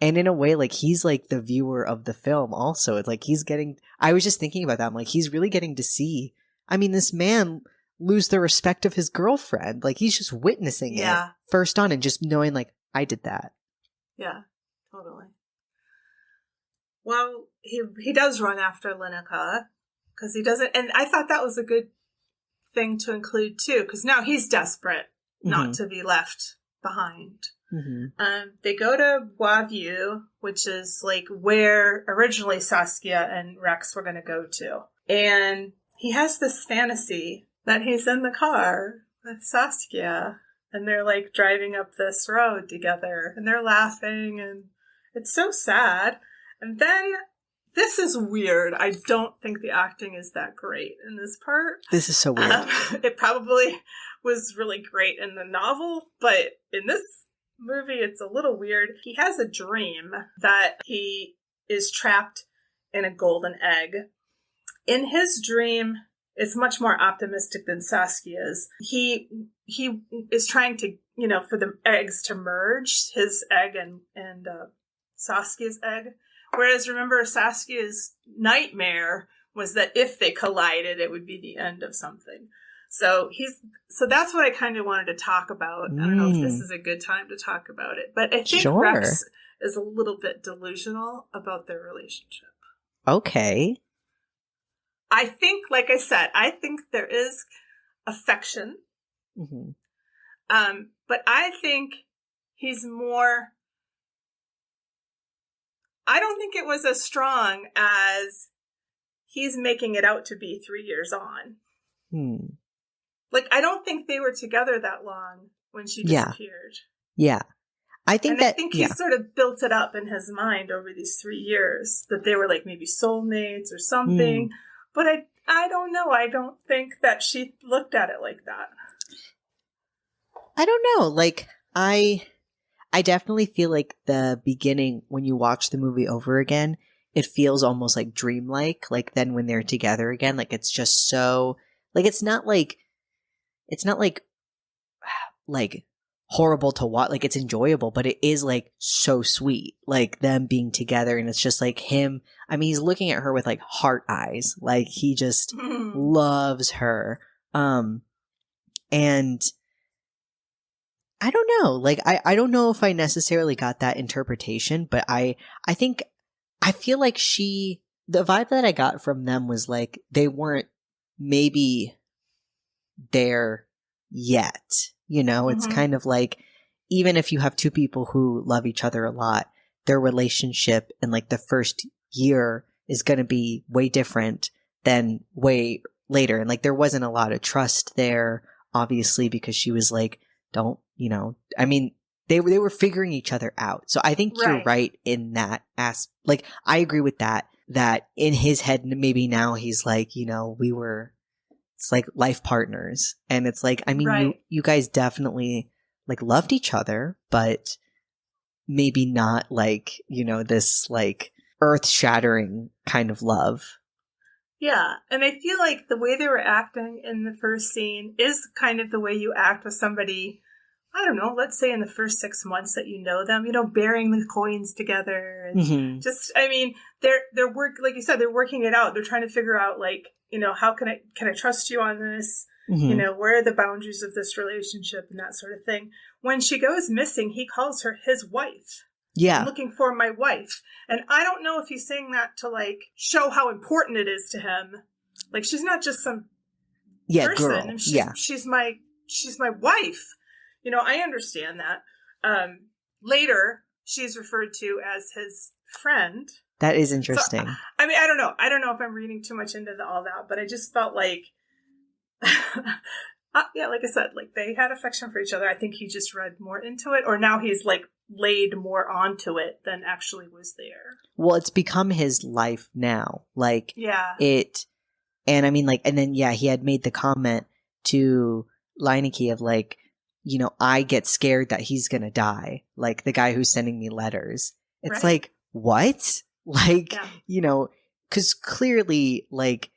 Speaker 2: And in a way, like, he's like the viewer of the film also. It's like I was just thinking about that. I'm like, he's really getting to see, this man lose the respect of his girlfriend. Like, he's just witnessing it first on and just knowing, like, I did that.
Speaker 1: Yeah, totally. Well, he does run after Lenica because he doesn't, and I thought that was a good thing to include too, because now he's desperate not to be left behind. They go to Boisview, which is like where originally Saskia and Rex were going to go to. And he has this fantasy that he's in the car with Saskia and they're like driving up this road together and they're laughing and it's so sad. And then this is weird. I don't think the acting is that great in this part.
Speaker 2: This is so weird.
Speaker 1: It probably was really great in the novel, but in this movie, it's a little weird. He has a dream that he is trapped in a golden egg. In his dream, it's much more optimistic than Saskia's. He is trying to, for the eggs to merge, his egg and Saskia's egg. Whereas, remember, Saskia's nightmare was that if they collided, it would be the end of something. So that's what I kind of wanted to talk about. I don't know if this is a good time to talk about it, but I think Rex is a little bit delusional about their relationship.
Speaker 2: Okay.
Speaker 1: I think, like I said, there is affection. But I think he's more, I don't think it was as strong as he's making it out to be 3 years on. Like, I don't think they were together that long when she disappeared.
Speaker 2: Yeah. I think
Speaker 1: he sort of built it up in his mind over these 3 years that they were like maybe soulmates or something. But I don't know. I don't think that she looked at it like that.
Speaker 2: I don't know. Like, I definitely feel like the beginning, when you watch the movie over again, it feels almost like dreamlike. Like, then when they're together again, like, it's just so, like, it's not like horrible to watch. Like, it's enjoyable, but it is like so sweet, like them being together. And it's just like him. I mean, he's looking at her with like heart eyes. Like, he just loves her. And I don't know. Like, I don't know if I necessarily got that interpretation, but I feel like the vibe that I got from them was like, they weren't maybe there yet. You know, it's kind of like, even if you have two people who love each other a lot, their relationship in like the first year is going to be way different than way later. And like, there wasn't a lot of trust there, obviously, because she was like, don't, you know, I mean, they were figuring each other out. So I think you're right in that like, I agree with that in his head, maybe now he's like, you know, it's like life partners. And it's like, I mean, you guys definitely like loved each other, but maybe not like, you know, this like earth shattering kind of love.
Speaker 1: Yeah. And I feel like the way they were acting in the first scene is kind of the way you act with somebody, I don't know, let's say in the first 6 months that you know them, you know, bearing the coins together. And just, I mean, they're like you said, they're working it out. They're trying to figure out like, you know, how can I trust you on this? You know, where are the boundaries of this relationship and that sort of thing. When she goes missing, he calls her his wife. Yeah. I'm looking for my wife. And I don't know if he's saying that to like show how important it is to him. Like, she's not just some person.
Speaker 2: Girl.
Speaker 1: She's my wife. You know, I understand that. Later, she's referred to as his friend.
Speaker 2: That is interesting.
Speaker 1: So, I mean, I don't know. I don't know if I'm reading too much into all that, but I just felt like, yeah, like I said, like they had affection for each other. I think he just read more into it, or now he's like laid more onto it than actually was there.
Speaker 2: Well, it's become his life now. Like, and I mean, like, and then, he had made the comment to Leineke of like, you know, I get scared that he's going to die. Like the guy who's sending me letters. It's like, what? Like, you know, because clearly, like,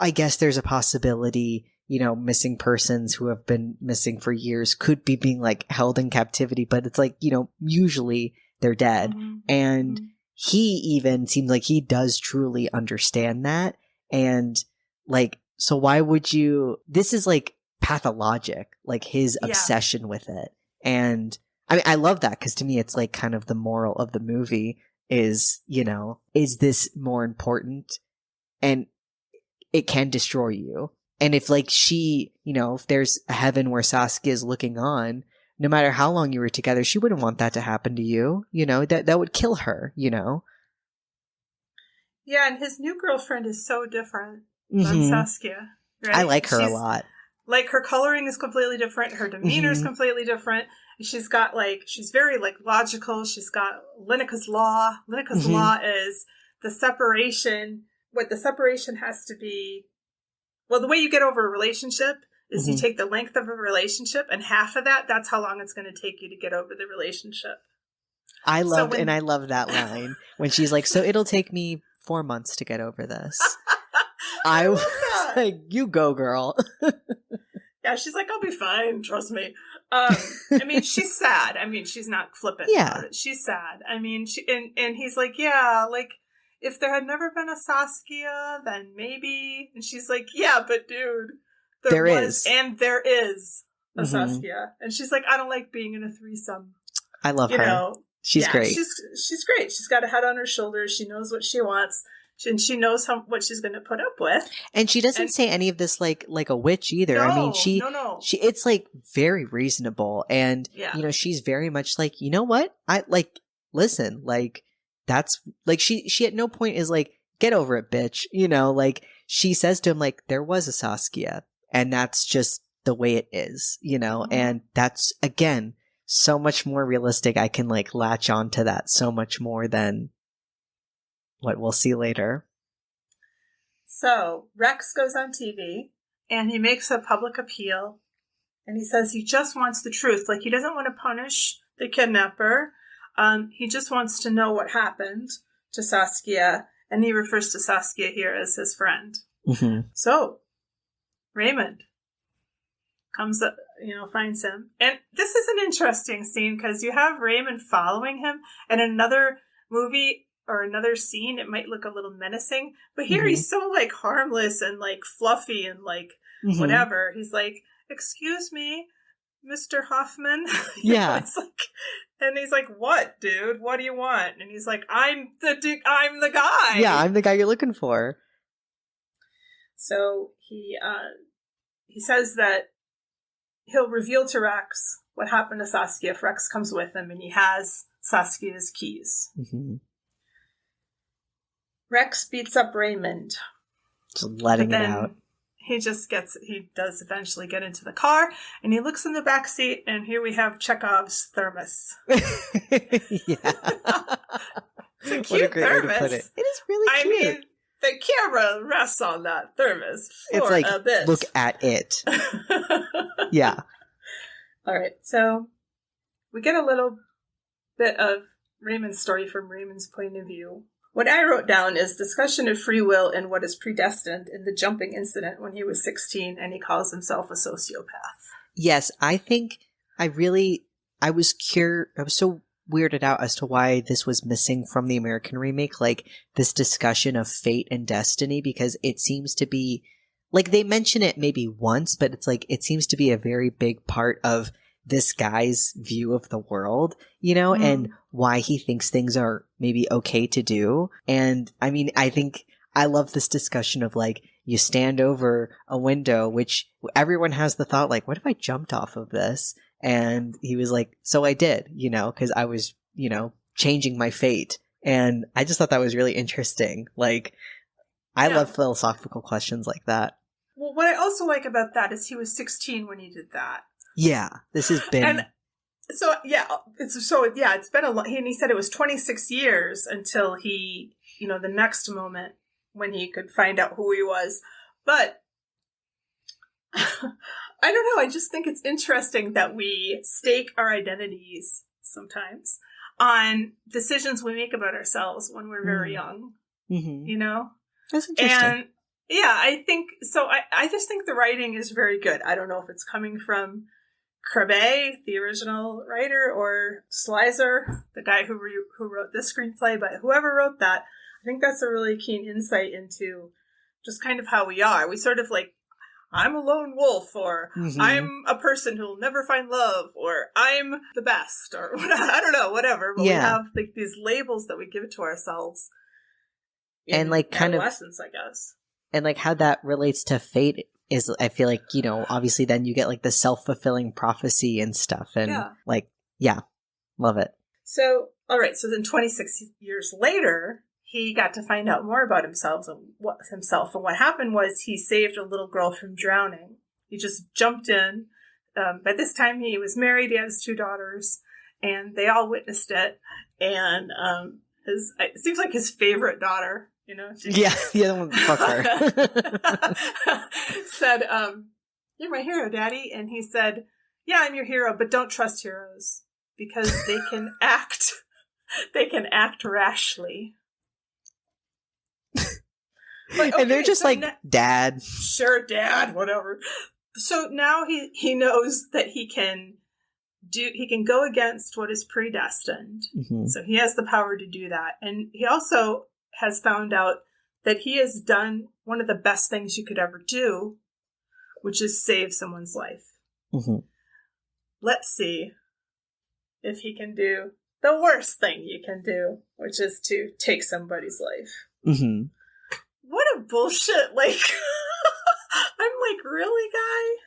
Speaker 2: I guess there's a possibility, you know, missing persons who have been missing for years could be being like held in captivity, but it's like, you know, usually they're dead. And he even seems like he does truly understand that. And like, so why would you, this is like pathologic, like his obsession with it. And I mean, I love that because to me, it's like kind of the moral of the movie is, you know, is this more important? And it can destroy you. And if like she, you know, if there's a heaven where Saskia is looking on, no matter how long you were together, she wouldn't want that to happen to you. You know, that would kill her, you know?
Speaker 1: Yeah, and his new girlfriend is so different than Saskia. Right?
Speaker 2: I like her a lot.
Speaker 1: Like her coloring is completely different. Her demeanor is completely different. She's got like, she's very like logical. She's got Linneke's law. Linneke's law is the separation. What the separation has to be. Well, the way you get over a relationship is you take the length of a relationship and half of that, that's how long it's going to take you to get over the relationship.
Speaker 2: I love that line when she's like, so it'll take me 4 months to get over this. I was like, you go, girl.
Speaker 1: Yeah, she's like, I'll be fine. Trust me. I mean, she's sad. I mean, she's not flippant about it. She's sad. I mean, and he's like, yeah, like, if there had never been a Saskia, then maybe. And she's like, yeah, but dude, there is a Saskia. And she's like, I don't like being in a threesome.
Speaker 2: I love her.
Speaker 1: Know?
Speaker 2: She's great.
Speaker 1: She's great. She's got a head on her shoulders. She knows what she wants. And she knows what she's going to put up with. And she doesn't say any of this like a witch either.
Speaker 2: No, I mean, she it's like very reasonable. And, you know, she's very much like, you know what? I like, listen, like, that's like, she at no point is like, get over it, bitch. You know, like she says to him, like, there was a Saskia. and that's just the way it is, and that's, again, so much more realistic. I can like latch on to that so much more than what we'll see later.
Speaker 1: So Rex goes on TV and he makes a public appeal, and he says he just wants the truth. Like, he doesn't want to punish the kidnapper. He just wants to know what happened to Saskia, and he refers to Saskia here as his friend.
Speaker 2: Mm-hmm.
Speaker 1: So Raymond comes up, finds him. And this is an interesting scene because you have Raymond following him, and in another movie or another scene, it might look a little menacing. But here he's so like harmless and like fluffy and like whatever. He's like, "Excuse me, Mr. Hoffman."
Speaker 2: Yeah.
Speaker 1: And he's like, "What, dude? What do you want?" And he's like, I'm the guy.
Speaker 2: Yeah, I'm the guy you're looking for.
Speaker 1: So he says that he'll reveal to Rex what happened to Saskia if Rex comes with him, and he has Saskia's keys.
Speaker 2: Mm-hmm.
Speaker 1: Rex beats up Raymond.
Speaker 2: Just letting it out.
Speaker 1: He does eventually get into the car, and he looks in the back seat, and here we have Chekhov's thermos.
Speaker 2: Yeah.
Speaker 1: It's a cute thermos.
Speaker 2: Way to put it. It is really cute.
Speaker 1: I mean, the camera rests on that thermos for
Speaker 2: it's like,
Speaker 1: a bit.
Speaker 2: Look at it. Yeah.
Speaker 1: All right, so we get a little bit of Raymond's story from Raymond's point of view. What I wrote down is discussion of free will and what is predestined in the jumping incident when he was 16 and he calls himself a sociopath.
Speaker 2: Yes, I think I was so weirded out as to why this was missing from the American remake, like this discussion of fate and destiny, because it seems to be, like, they mention it maybe once, but it's like, it seems to be a very big part of this guy's view of the world, and why he thinks things are maybe okay to do. And I mean, I think I love this discussion of like, you stand over a window, which everyone has the thought like, what if I jumped off of this? And he was like, so I did, because I was, changing my fate. And I just thought that was really interesting. Like, I love philosophical questions like that.
Speaker 1: Well, what I also like about that is he was 16 when he did that.
Speaker 2: Yeah, this has been...
Speaker 1: And it's been a long... And he said it was 26 years until he, the next moment when he could find out who he was. But I don't know, I just think it's interesting that we stake our identities sometimes on decisions we make about ourselves when we're very young.
Speaker 2: Mm-hmm. That's interesting.
Speaker 1: And yeah, I think so. I just think the writing is very good. I don't know if it's coming from Krabbe, the original writer, or Slicer, the guy who wrote this screenplay, but whoever wrote that, I think that's a really keen insight into just kind of how we are. We sort of like, I'm a lone wolf, or I'm a person who'll never find love, or I'm the best, or I don't know, whatever. But we have like these labels that we give to ourselves.
Speaker 2: And like kind of
Speaker 1: adolescence, I guess.
Speaker 2: And like how that relates to fate is, I feel like, obviously then you get like the self-fulfilling prophecy and stuff. And love it.
Speaker 1: So, all right. So then 26 years later, he got to find out more about himself. And what happened was he saved a little girl from drowning. He just jumped in. By this time he was married. He has 2 daughters, and they all witnessed it. And it seems like his favorite daughter,
Speaker 2: the other one, fuck her.
Speaker 1: said, "You're my hero, Daddy." And he said, "Yeah, I'm your hero, but don't trust heroes because they can act rashly." But, okay,
Speaker 2: and they're just Dad.
Speaker 1: Sure, Dad, whatever. So now he knows that he can go against what is predestined. Mm-hmm. So he has the power to do that. And he also has found out that he has done one of the best things you could ever do, which is save someone's life. Mm-hmm. Let's see if he can do the worst thing you can do, which is to take somebody's life. Mm-hmm. What a bullshit, I'm like, really, guy?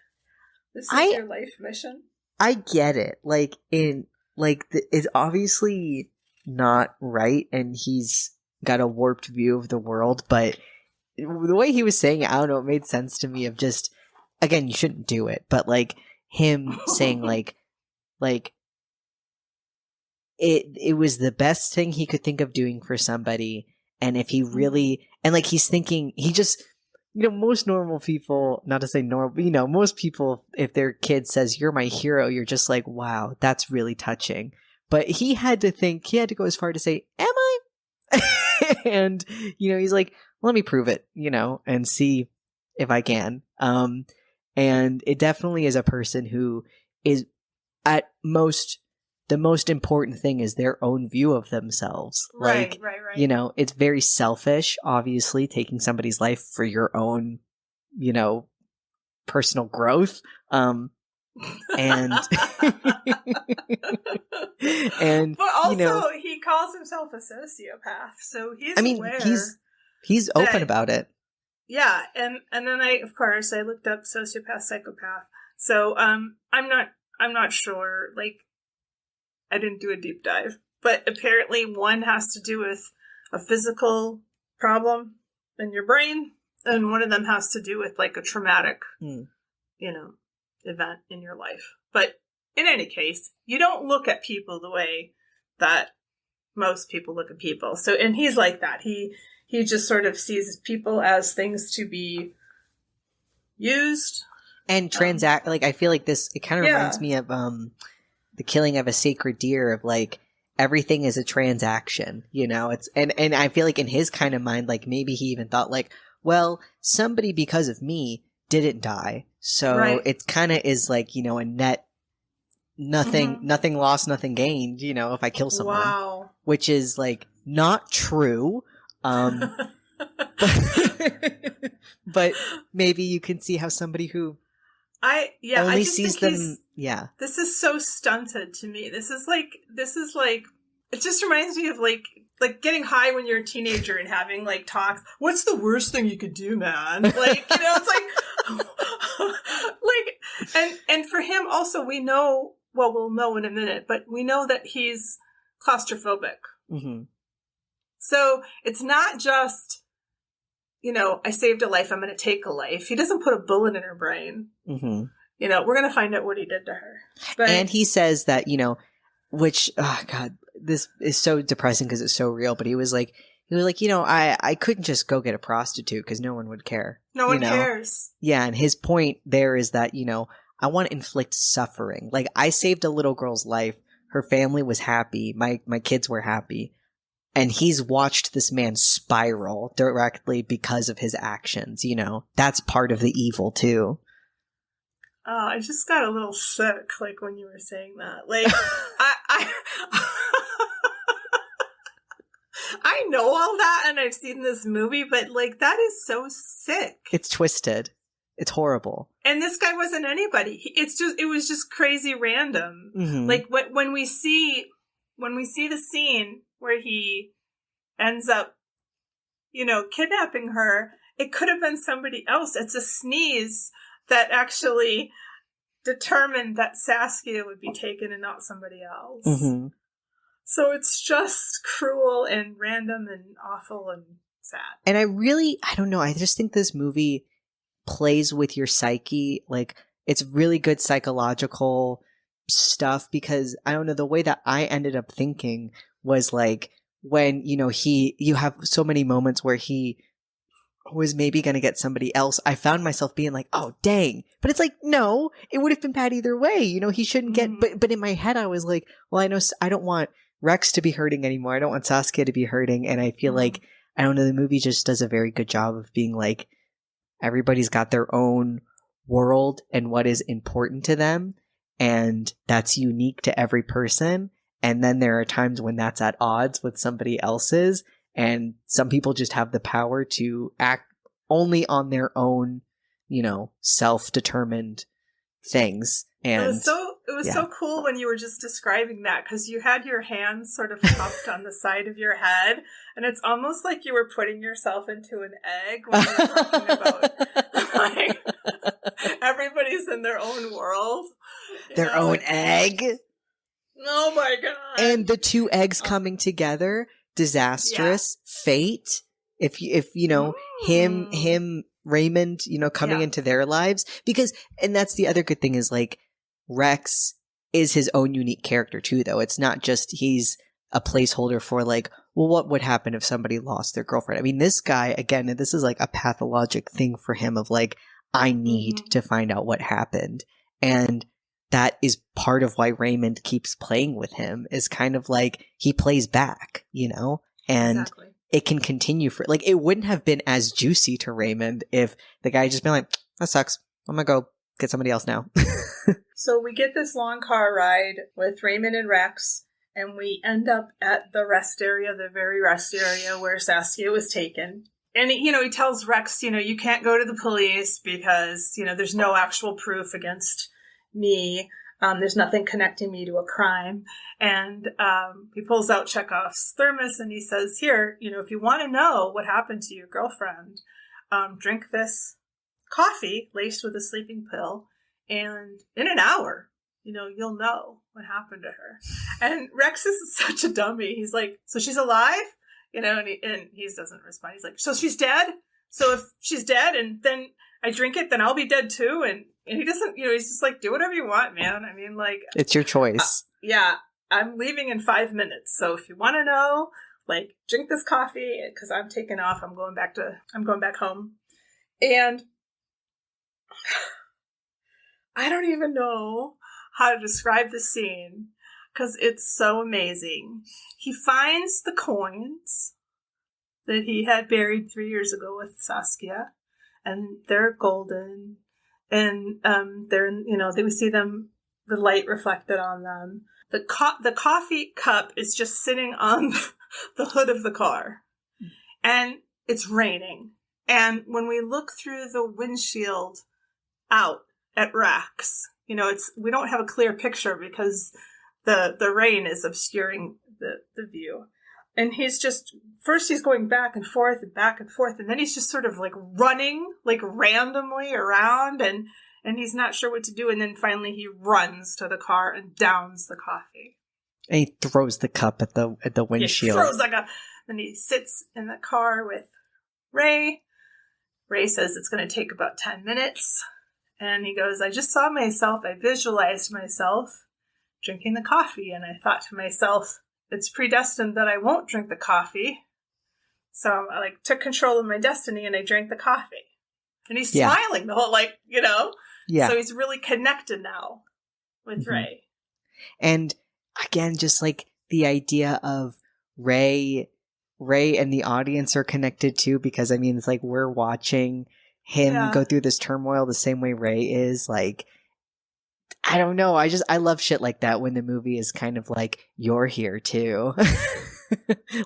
Speaker 1: This is your life mission?
Speaker 2: I get it. It's obviously not right, and he's got a warped view of the world, but the way he was saying it, I don't know, it made sense to me of just, again, you shouldn't do it, but like him saying like it was the best thing he could think of doing for somebody. And if he really, and like he's thinking, he just, most normal people, not to say normal, but, most people, if their kid says, "You're my hero," you're just like, wow, that's really touching. But he had to go as far to say, "Am I?" And, he's like, let me prove it, and see if I can. And it definitely is a person who is at most, the most important thing is their own view of themselves.
Speaker 1: Right.
Speaker 2: It's very selfish, obviously, taking somebody's life for your own, personal growth. And and
Speaker 1: but also he calls himself a sociopath, so he's aware.
Speaker 2: He's open about it.
Speaker 1: Yeah, and then I looked up sociopath, psychopath. So I'm not sure. Like, I didn't do a deep dive, but apparently one has to do with a physical problem in your brain, and one of them has to do with like a traumatic, event in your life. But in any case, you don't look at people the way that most people look at people. So, and he's like that. He just sort of sees people as things to be used and
Speaker 2: transact. Like, I feel like this, it kind of reminds me of the killing of a sacred deer, of like everything is a transaction, it's, and I feel like in his kind of mind, like maybe he even thought like, well, somebody because of me didn't die. So it kind of is like, a net, nothing lost, nothing gained, if I kill someone. Wow. Which is like not true. But maybe you can see how somebody who only sees them. Yeah.
Speaker 1: This is so stunted to me. This is like, it just reminds me of like getting high when you're a teenager and having like talks. What's the worst thing you could do, man? Like, it's like, like, and for him also, we know, well, we'll know in a minute, but we know that he's claustrophobic. Mm-hmm. So it's not just, I saved a life, I'm going to take a life. He doesn't put a bullet in her brain. Mm-hmm. We're going to find out what he did to her. But,
Speaker 2: and he says that, which, oh God, this is so depressing because it's so real. But he was like, I couldn't just go get a prostitute because no one would care.
Speaker 1: No one cares.
Speaker 2: Yeah. And his point there is that, I want to inflict suffering. Like, I saved a little girl's life. Her family was happy. My kids were happy. And he's watched this man spiral directly because of his actions, That's part of the evil, too.
Speaker 1: Oh, I just got a little sick, like, when you were saying that. Like, I know all that, and I've seen this movie, but, like, that is so sick.
Speaker 2: It's twisted. It's horrible.
Speaker 1: And this guy wasn't anybody. It was just crazy random. Mm-hmm. Like, when we see the scene where he ends up, kidnapping her, it could have been somebody else. It's a sneeze that actually determined that Saskia would be taken and not somebody else. Mm-hmm. So it's just cruel and random and awful and sad.
Speaker 2: And I don't know, I just think this movie plays with your psyche. Like, it's really good psychological stuff, because I don't know, the way that I ended up thinking was like, when, you have so many moments where he was maybe going to get somebody else, I found myself being like, oh, dang. But it's like, no, it would have been bad either way. He shouldn't get, but in my head, I was like, well, I don't want Rex to be hurting anymore. I don't want Saskia to be hurting. And I feel like, I don't know, the movie just does a very good job of being like, everybody's got their own world and what is important to them. And that's unique to every person. And then there are times when that's at odds with somebody else's. And some people just have the power to act only on their own, self-determined things. And
Speaker 1: it was so cool when you were just describing that, because you had your hands sort of cupped on the side of your head, and it's almost like you were putting yourself into an egg when you were talking about like, everybody's in their own world.
Speaker 2: Their own egg?
Speaker 1: Oh my God.
Speaker 2: And the two eggs coming together, disastrous, fate. If him, Raymond, coming into their lives. Because, and that's the other good thing is like Rex is his own unique character too, though. It's not just he's a placeholder for like, well, what would happen if somebody lost their girlfriend? I mean, this guy, again, this is like a pathologic thing for him of like, I need to find out what happened. And that is part of why Raymond keeps playing with him, is kind of like he plays back, and
Speaker 1: Exactly.
Speaker 2: it can continue for like, it wouldn't have been as juicy to Raymond if the guy just been like, that sucks. I'm going to go get somebody else now.
Speaker 1: So we get this long car ride with Raymond and Rex, and we end up at the rest area, the very rest area where Saskia was taken. And, he tells Rex, you can't go to the police because, there's no actual proof against me. There's nothing connecting me to a crime. And he pulls out Chekhov's thermos and he says, here, if you want to know what happened to your girlfriend, drink this coffee laced with a sleeping pill. And in an hour, you'll know what happened to her. And Rex is such a dummy. He's like, so she's alive? And he doesn't respond. He's like, so she's dead? So if she's dead and then I drink it, then I'll be dead too? And he doesn't, he's just like, do whatever you want, man. I mean, like,
Speaker 2: it's your choice.
Speaker 1: Yeah, I'm leaving in 5 minutes. So if you want to know, like, drink this coffee because I'm taking off. I'm going back home. And I don't even know how to describe the scene because it's so amazing. He finds the coins that he had buried 3 years ago with Saskia, and they're golden, and we see them, the light reflected on them. The coffee cup is just sitting on the hood of the car, and it's raining. And when we look through the windshield out at Rex, we don't have a clear picture because the rain is obscuring the view. And he's going back and forth, and then he's just sort of like running like randomly around, and he's not sure what to do. And then finally he runs to the car and downs the coffee.
Speaker 2: And he throws the cup at the windshield.
Speaker 1: He throws the cup. Then he sits in the car with Ray. Ray says it's going to take about 10 minutes. And he goes, I just saw myself, I visualized myself drinking the coffee. And I thought to myself, it's predestined that I won't drink the coffee. So I took control of my destiny and I drank the coffee. And he's smiling the whole,
Speaker 2: Yeah.
Speaker 1: So he's really connected now with Ray.
Speaker 2: And again, just like the idea of Ray and the audience are connected too, because I mean, it's like we're watching him go through this turmoil the same way Ray is. Like, I don't know. I love shit like that when the movie is kind of like, you're here too.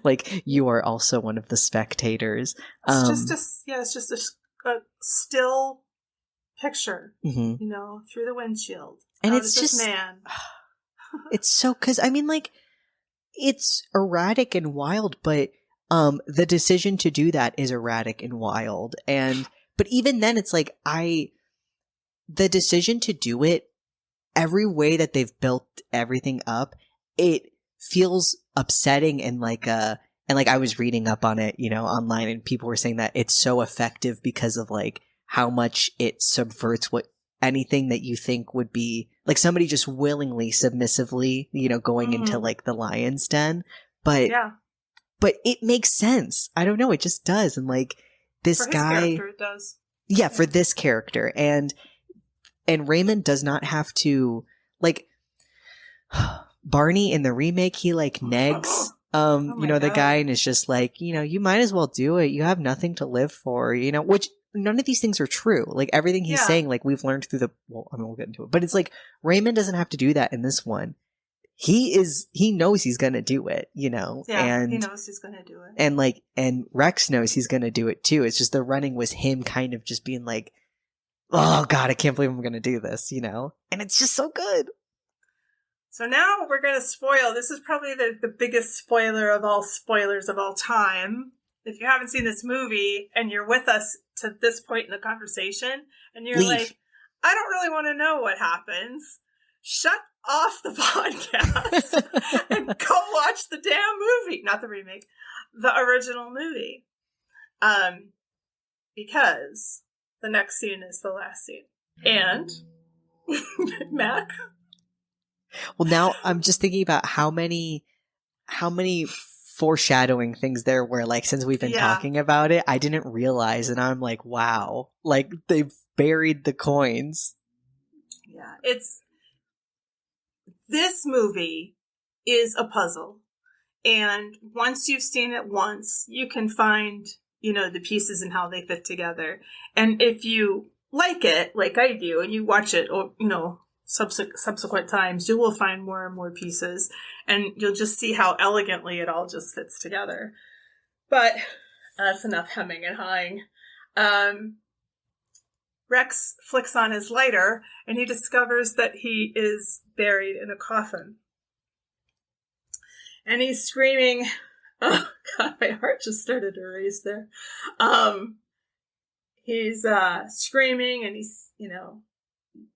Speaker 2: Like, you are also one of the spectators.
Speaker 1: It's just a still picture, through the windshield.
Speaker 2: And it's just, man. It's so, cause I mean, like, it's erratic and wild, but the decision to do that is erratic and wild. But even then it's like, the decision to do it, every way that they've built everything up, it feels upsetting and I was reading up on it, online, and people were saying that it's so effective because of like how much it subverts anything that you think would be like somebody just willingly, submissively, going into like the lion's den. But it makes sense. I don't know. It just does. And like this guy,
Speaker 1: it does.
Speaker 2: Yeah, for this character. And Raymond does not have to like Barney in the remake. He like negs, the guy, and it's just like, you might as well do it. You have nothing to live for, which none of these things are true. Like everything he's saying, like we've learned through we'll get into it, but it's like Raymond doesn't have to do that in this one. He knows he's gonna do it, and
Speaker 1: he knows he's gonna do it.
Speaker 2: And Rex knows he's gonna do it too. It's just the running was him kind of just being like, oh God, I can't believe I'm gonna do this, and it's just so good.
Speaker 1: So now we're gonna spoil. This is probably the biggest spoiler of all spoilers of all time. If you haven't seen this movie and you're with us to this point in the conversation and you're like, I don't really want to know what happens, shut off the podcast and go watch the damn movie. Not the remake, the original movie. because the next scene is the last scene. And, Mac?
Speaker 2: Well, now I'm just thinking about how many foreshadowing things there were, like, since we've been talking about it, I didn't realize, and I'm like, wow, like, they've buried the coins.
Speaker 1: Yeah, this movie is a puzzle. And once you've seen it once, you can find, the pieces and how they fit together. And if you like it, like I do, and you watch it, or, subsequent times, you will find more and more pieces, and you'll just see how elegantly it all just fits together. But that's enough hemming and hawing. Rex flicks on his lighter, and he discovers that he is buried in a coffin. And he's screaming, oh God, my heart just started to race there. He's screaming, and he's,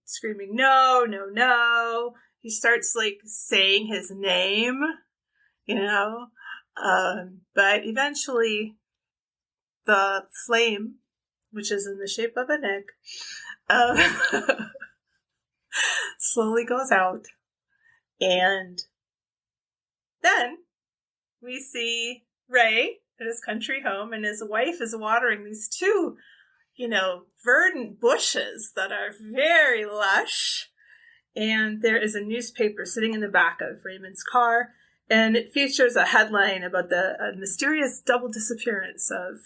Speaker 1: screaming, no, no, no. He starts, like, saying his name, but eventually the flame, which is in the shape of an egg, slowly goes out. And then we see Ray at his country home, and his wife is watering these two, verdant bushes that are very lush. And there is a newspaper sitting in the back of Raymond's car, and it features a headline about the mysterious double disappearance of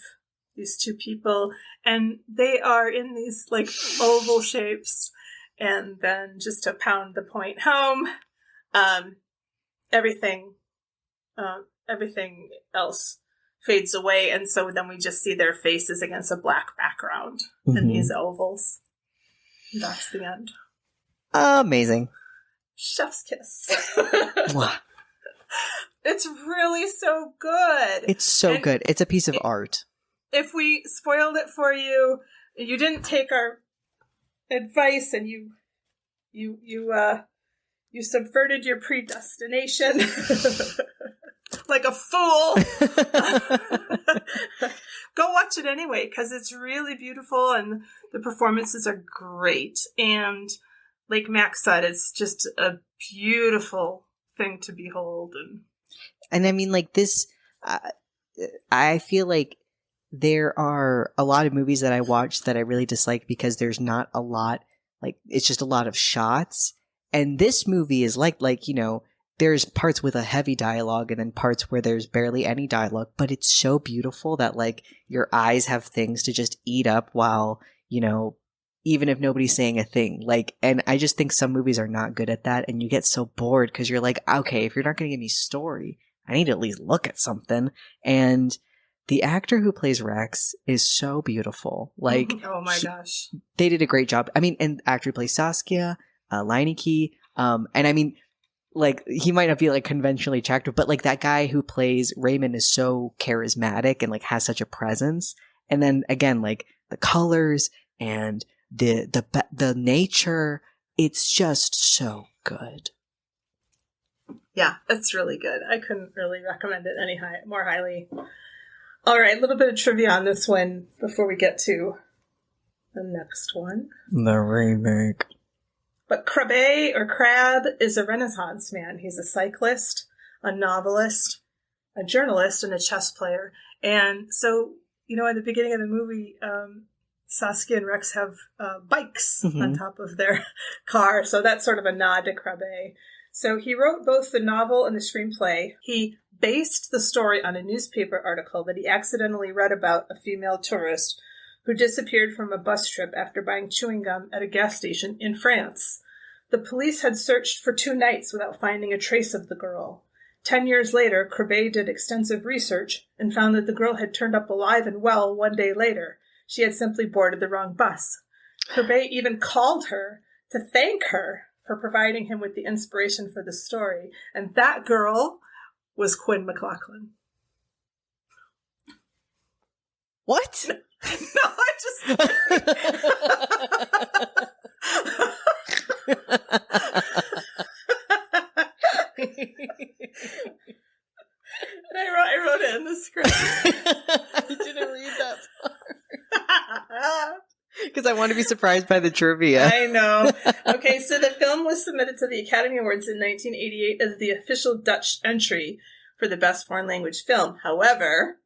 Speaker 1: these two people. And they are in these, like, oval shapes. And then, just to pound the point home, everything else fades away, and so then we just see their faces against a black background in these ovals. That's the end.
Speaker 2: Amazing.
Speaker 1: Chef's kiss. It's really so good.
Speaker 2: It's so good. It's a piece of art.
Speaker 1: If we spoiled it for you, you didn't take our advice, and you subverted your predestination. Like a fool. Go watch it anyway, because it's really beautiful, and the performances are great. And like Max said, it's just a beautiful thing to behold.
Speaker 2: And I mean, like, this, I feel like there are a lot of movies that I watch that I really dislike because there's not a lot, like, it's just a lot of shots. And this movie is like, there's parts with a heavy dialogue and then parts where there's barely any dialogue, but it's so beautiful that, like, your eyes have things to just eat up while, even if nobody's saying a thing. Like, and I just think some movies are not good at that, and you get so bored because you're like, okay, if you're not going to give me story, I need to at least look at something. And the actor who plays Rex is so beautiful. Like,
Speaker 1: oh my gosh.
Speaker 2: They did a great job. I mean, and the actor who plays Saskia, Leineke, and I mean, like, he might not be, like, conventionally attractive, but, like, that guy who plays Raymond is so charismatic and, like, has such a presence. And then again, like, the colors and the nature, it's just so good.
Speaker 1: Yeah, it's really good. I couldn't really recommend it any more highly. All right, a little bit of trivia on this one before we get to the next one.
Speaker 2: The remake.
Speaker 1: But Crabbe is a Renaissance man. He's a cyclist, a novelist, a journalist, and a chess player. And so, at the beginning of the movie, Saskia and Rex have bikes on top of their car. So that's sort of a nod to Crabbe. So he wrote both the novel and the screenplay. He based the story on a newspaper article that he accidentally read about a female tourist who disappeared from a bus trip after buying chewing gum at a gas station in France. The police had searched for 2 nights without finding a trace of the girl. 10 years later, Crabbe did extensive research and found that the girl had turned up alive and well 1 day later. She had simply boarded the wrong bus. Crabbe even called her to thank her for providing him with the inspiration for the story. And that girl was Quinn McLaughlin.
Speaker 2: What?
Speaker 1: No, I just... I wrote it in the script.
Speaker 2: I didn't read that part. Because I want to be surprised by the trivia.
Speaker 1: I know. Okay, so the film was submitted to the Academy Awards in 1988 as the official Dutch entry for the Best Foreign Language Film. However,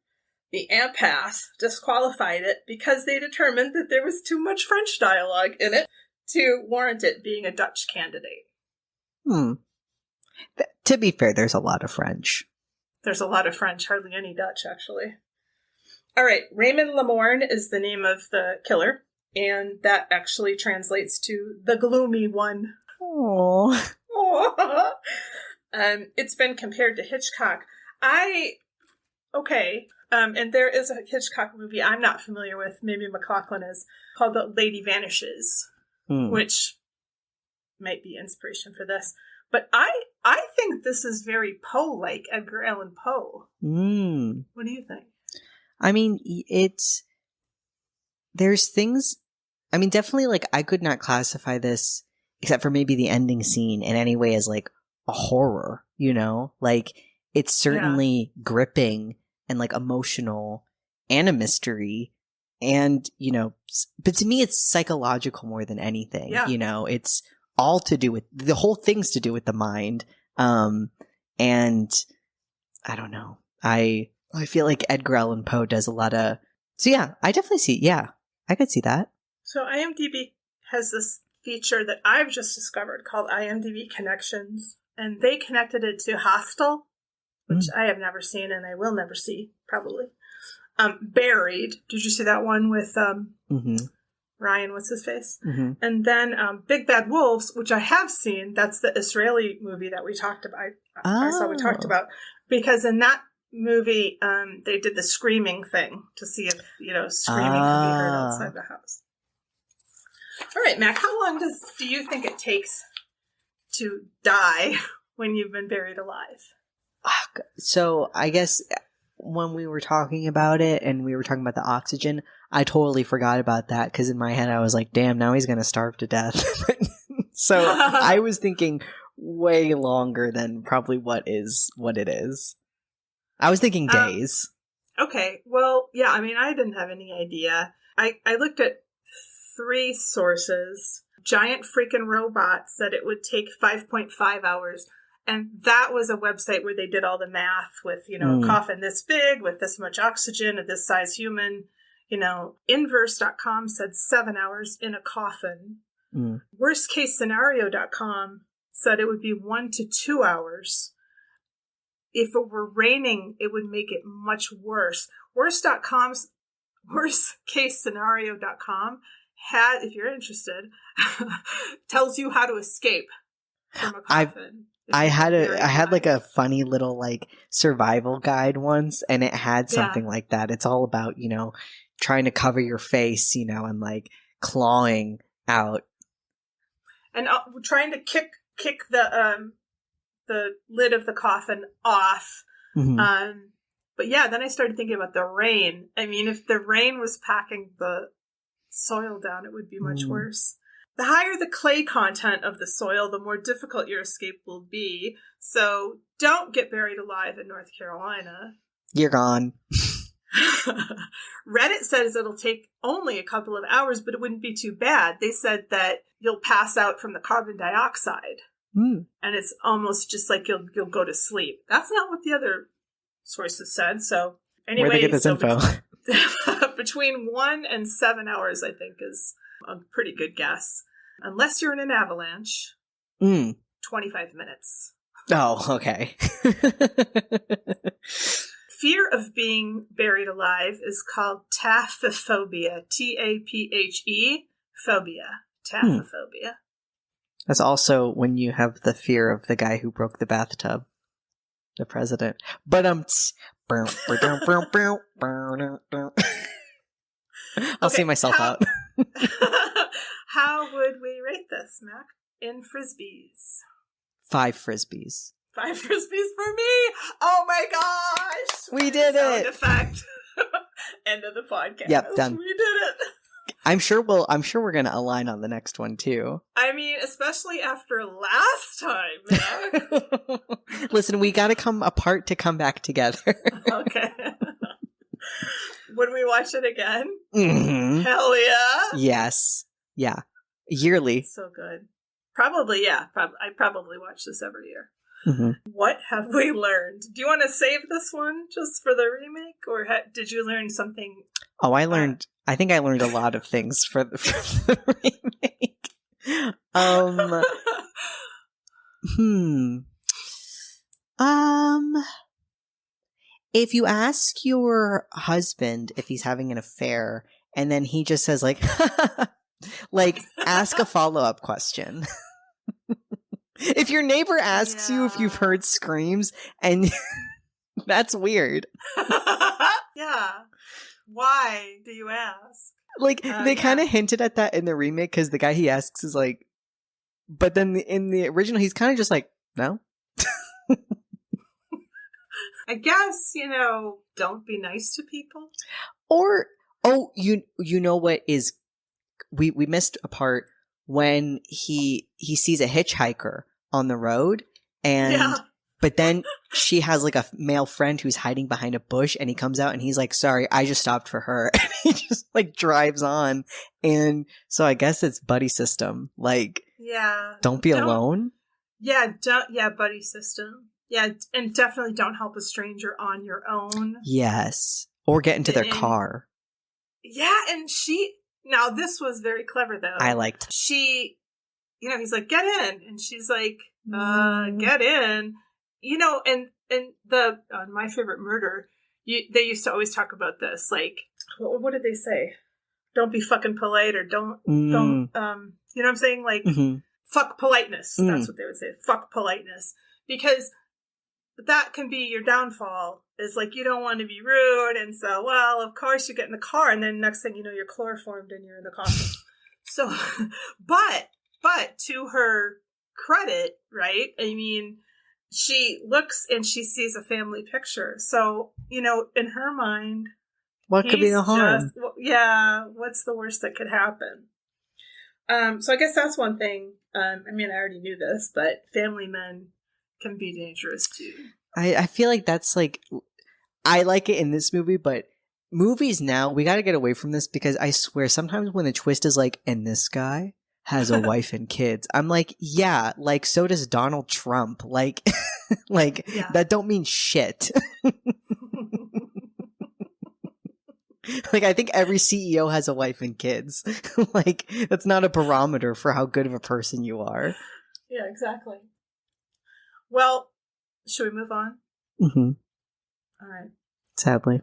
Speaker 1: the impasse disqualified it because they determined that there was too much French dialogue in it to warrant it being a Dutch candidate.
Speaker 2: To be fair, there's a lot of French.
Speaker 1: There's a lot of French, hardly any Dutch, actually. All right, Raymond Lamorne is the name of the killer, and that actually translates to the gloomy one.
Speaker 2: Aww.
Speaker 1: It's been compared to Hitchcock. And there is a Hitchcock movie I'm not familiar with, maybe McLaughlin is, called The Lady Vanishes, which might be inspiration for this. But I think this is very Poe-like, Edgar Allan Poe. What do you think?
Speaker 2: I mean, there's things, I mean, definitely, like, I could not classify this, except for maybe the ending scene, in any way as, like, a horror, you know? Like, it's certainly gripping and, like, emotional and a mystery. And, you know, but to me, it's psychological more than anything.
Speaker 1: Yeah.
Speaker 2: You know, it's all to do with, the whole thing's to do with the mind. And I don't know. I feel like Edgar Allan Poe does a lot of, so yeah, I definitely see, yeah, I could see that.
Speaker 1: So IMDb has this feature that I've just discovered called IMDb Connections, and they connected it to Hostel, which I have never seen and I will never see, probably. Buried. Did you see that one with Ryan, what's his face? And then Big Bad Wolves, which I have seen. That's the Israeli movie that we talked about. I saw we talked about. Because in that movie, they did the screaming thing to see if, you know, screaming can be heard outside the house. All right, Mac, how long do you think it takes to die when you've been buried alive?
Speaker 2: So I guess when we were talking about it and we were talking about the oxygen, I totally forgot about that because in my head I was like, damn, now he's going to starve to death. So I was thinking way longer than probably what it is. I was thinking days.
Speaker 1: Okay. Well, yeah, I mean, I didn't have any idea. I looked at 3 sources. Giant Freaking Robot said it would take 5.5 hours. And that was a website where they did all the math with, you know, a coffin this big with this much oxygen, at this size human. You know, Inverse.com said 7 hours in a coffin. Worstcasescenario.com said it would be 1 to 2 hours. If it were raining, it would make it much worse. Worstcasescenario.com had, if you're interested, tells you how to escape from a coffin.
Speaker 2: I had like a funny little like survival guide once, and it had something like that. It's all about, you know, trying to cover your face, you know, and like clawing out.
Speaker 1: And trying to kick the lid of the coffin off. But yeah, then I started thinking about the rain. I mean, if the rain was packing the soil down, it would be much worse. The higher the clay content of the soil, the more difficult your escape will be. So don't get buried alive in North Carolina.
Speaker 2: You're gone.
Speaker 1: Reddit says it'll take only a couple of hours, but it wouldn't be too bad. They said that you'll pass out from the carbon dioxide. And it's almost just like you'll go to sleep. That's not what the other sources said. So anyway,
Speaker 2: where'd they get this info?
Speaker 1: Between 1 and 7 hours, I think, is a pretty good guess. Unless you're in an avalanche, 25 minutes.
Speaker 2: Oh, okay.
Speaker 1: Fear of being buried alive is called taphophobia. Taphe, phobia. Taphophobia.
Speaker 2: That's also when you have the fear of the guy who broke the bathtub. The president. But I'll see myself out.
Speaker 1: How would we rate this, Mac? In frisbees.
Speaker 2: 5 frisbees.
Speaker 1: 5 frisbees for me! Oh my gosh!
Speaker 2: We did
Speaker 1: Sound
Speaker 2: it!
Speaker 1: effect. End of the podcast.
Speaker 2: Yep, done.
Speaker 1: We did it.
Speaker 2: I'm sure we're gonna align on the next one too.
Speaker 1: I mean, especially after last time, Mac.
Speaker 2: Listen, we gotta come apart to come back together.
Speaker 1: Okay. Would we watch it again?
Speaker 2: Mm-hmm.
Speaker 1: Hell yeah!
Speaker 2: Yes. Yeah. Yearly.
Speaker 1: So good. Probably, yeah. I probably watch this every year.
Speaker 2: Mm-hmm.
Speaker 1: What have we learned? Do you want to save this one just for the remake, or did you learn something?
Speaker 2: Oh, I think I learned a lot of things for the remake. If you ask your husband if he's having an affair, and then he just says like, like, ask a follow-up question. If your neighbor asks you if you've heard screams, and that's weird.
Speaker 1: Yeah. Why do you ask?
Speaker 2: Like, they kind of hinted at that in the remake, because the guy he asks is like, but then in the original, he's kind of just like, no.
Speaker 1: I guess, don't be nice to people.
Speaker 2: Or, you know what is, we missed a part when he sees a hitchhiker on the road, and but then she has like a male friend who's hiding behind a bush, and he comes out and he's like, sorry, I just stopped for her. And he just like drives on. And so I guess it's buddy system. Like, don't be alone.
Speaker 1: Yeah. Buddy system. Yeah. And definitely don't help a stranger on your own.
Speaker 2: Yes. Or get into their car. Yeah.
Speaker 1: And now this was very clever though.
Speaker 2: I liked.
Speaker 1: He's like, get in. And she's like, get in. And the My Favorite Murder, they used to always talk about this. Like, what did they say? Don't be fucking polite, or don't, you know what I'm saying? Like, fuck politeness. That's what they would say. Fuck politeness. Because that can be your downfall, is like, you don't want to be rude. And so, well, of course you get in the car, and then next thing you know, you're chloroformed and you're in the coffin. So, but to her credit, right? I mean, she looks and she sees a family picture. So, in her mind,
Speaker 2: what could be the harm?
Speaker 1: What's the worst that could happen? So I guess that's one thing. I already knew this, but family men can be dangerous too.
Speaker 2: I feel like that's like, I like it in this movie, but movies now, we got to get away from this, because I swear sometimes when the twist is like, and this guy has a wife and kids, I'm like, yeah, like, so does Donald Trump. Like, that don't mean shit. Like, I think every CEO has a wife and kids. Like, that's not a barometer for how good of a person you are.
Speaker 1: Yeah, exactly. Well, should we move on?
Speaker 2: Mm-hmm.
Speaker 1: All right.
Speaker 2: Sadly.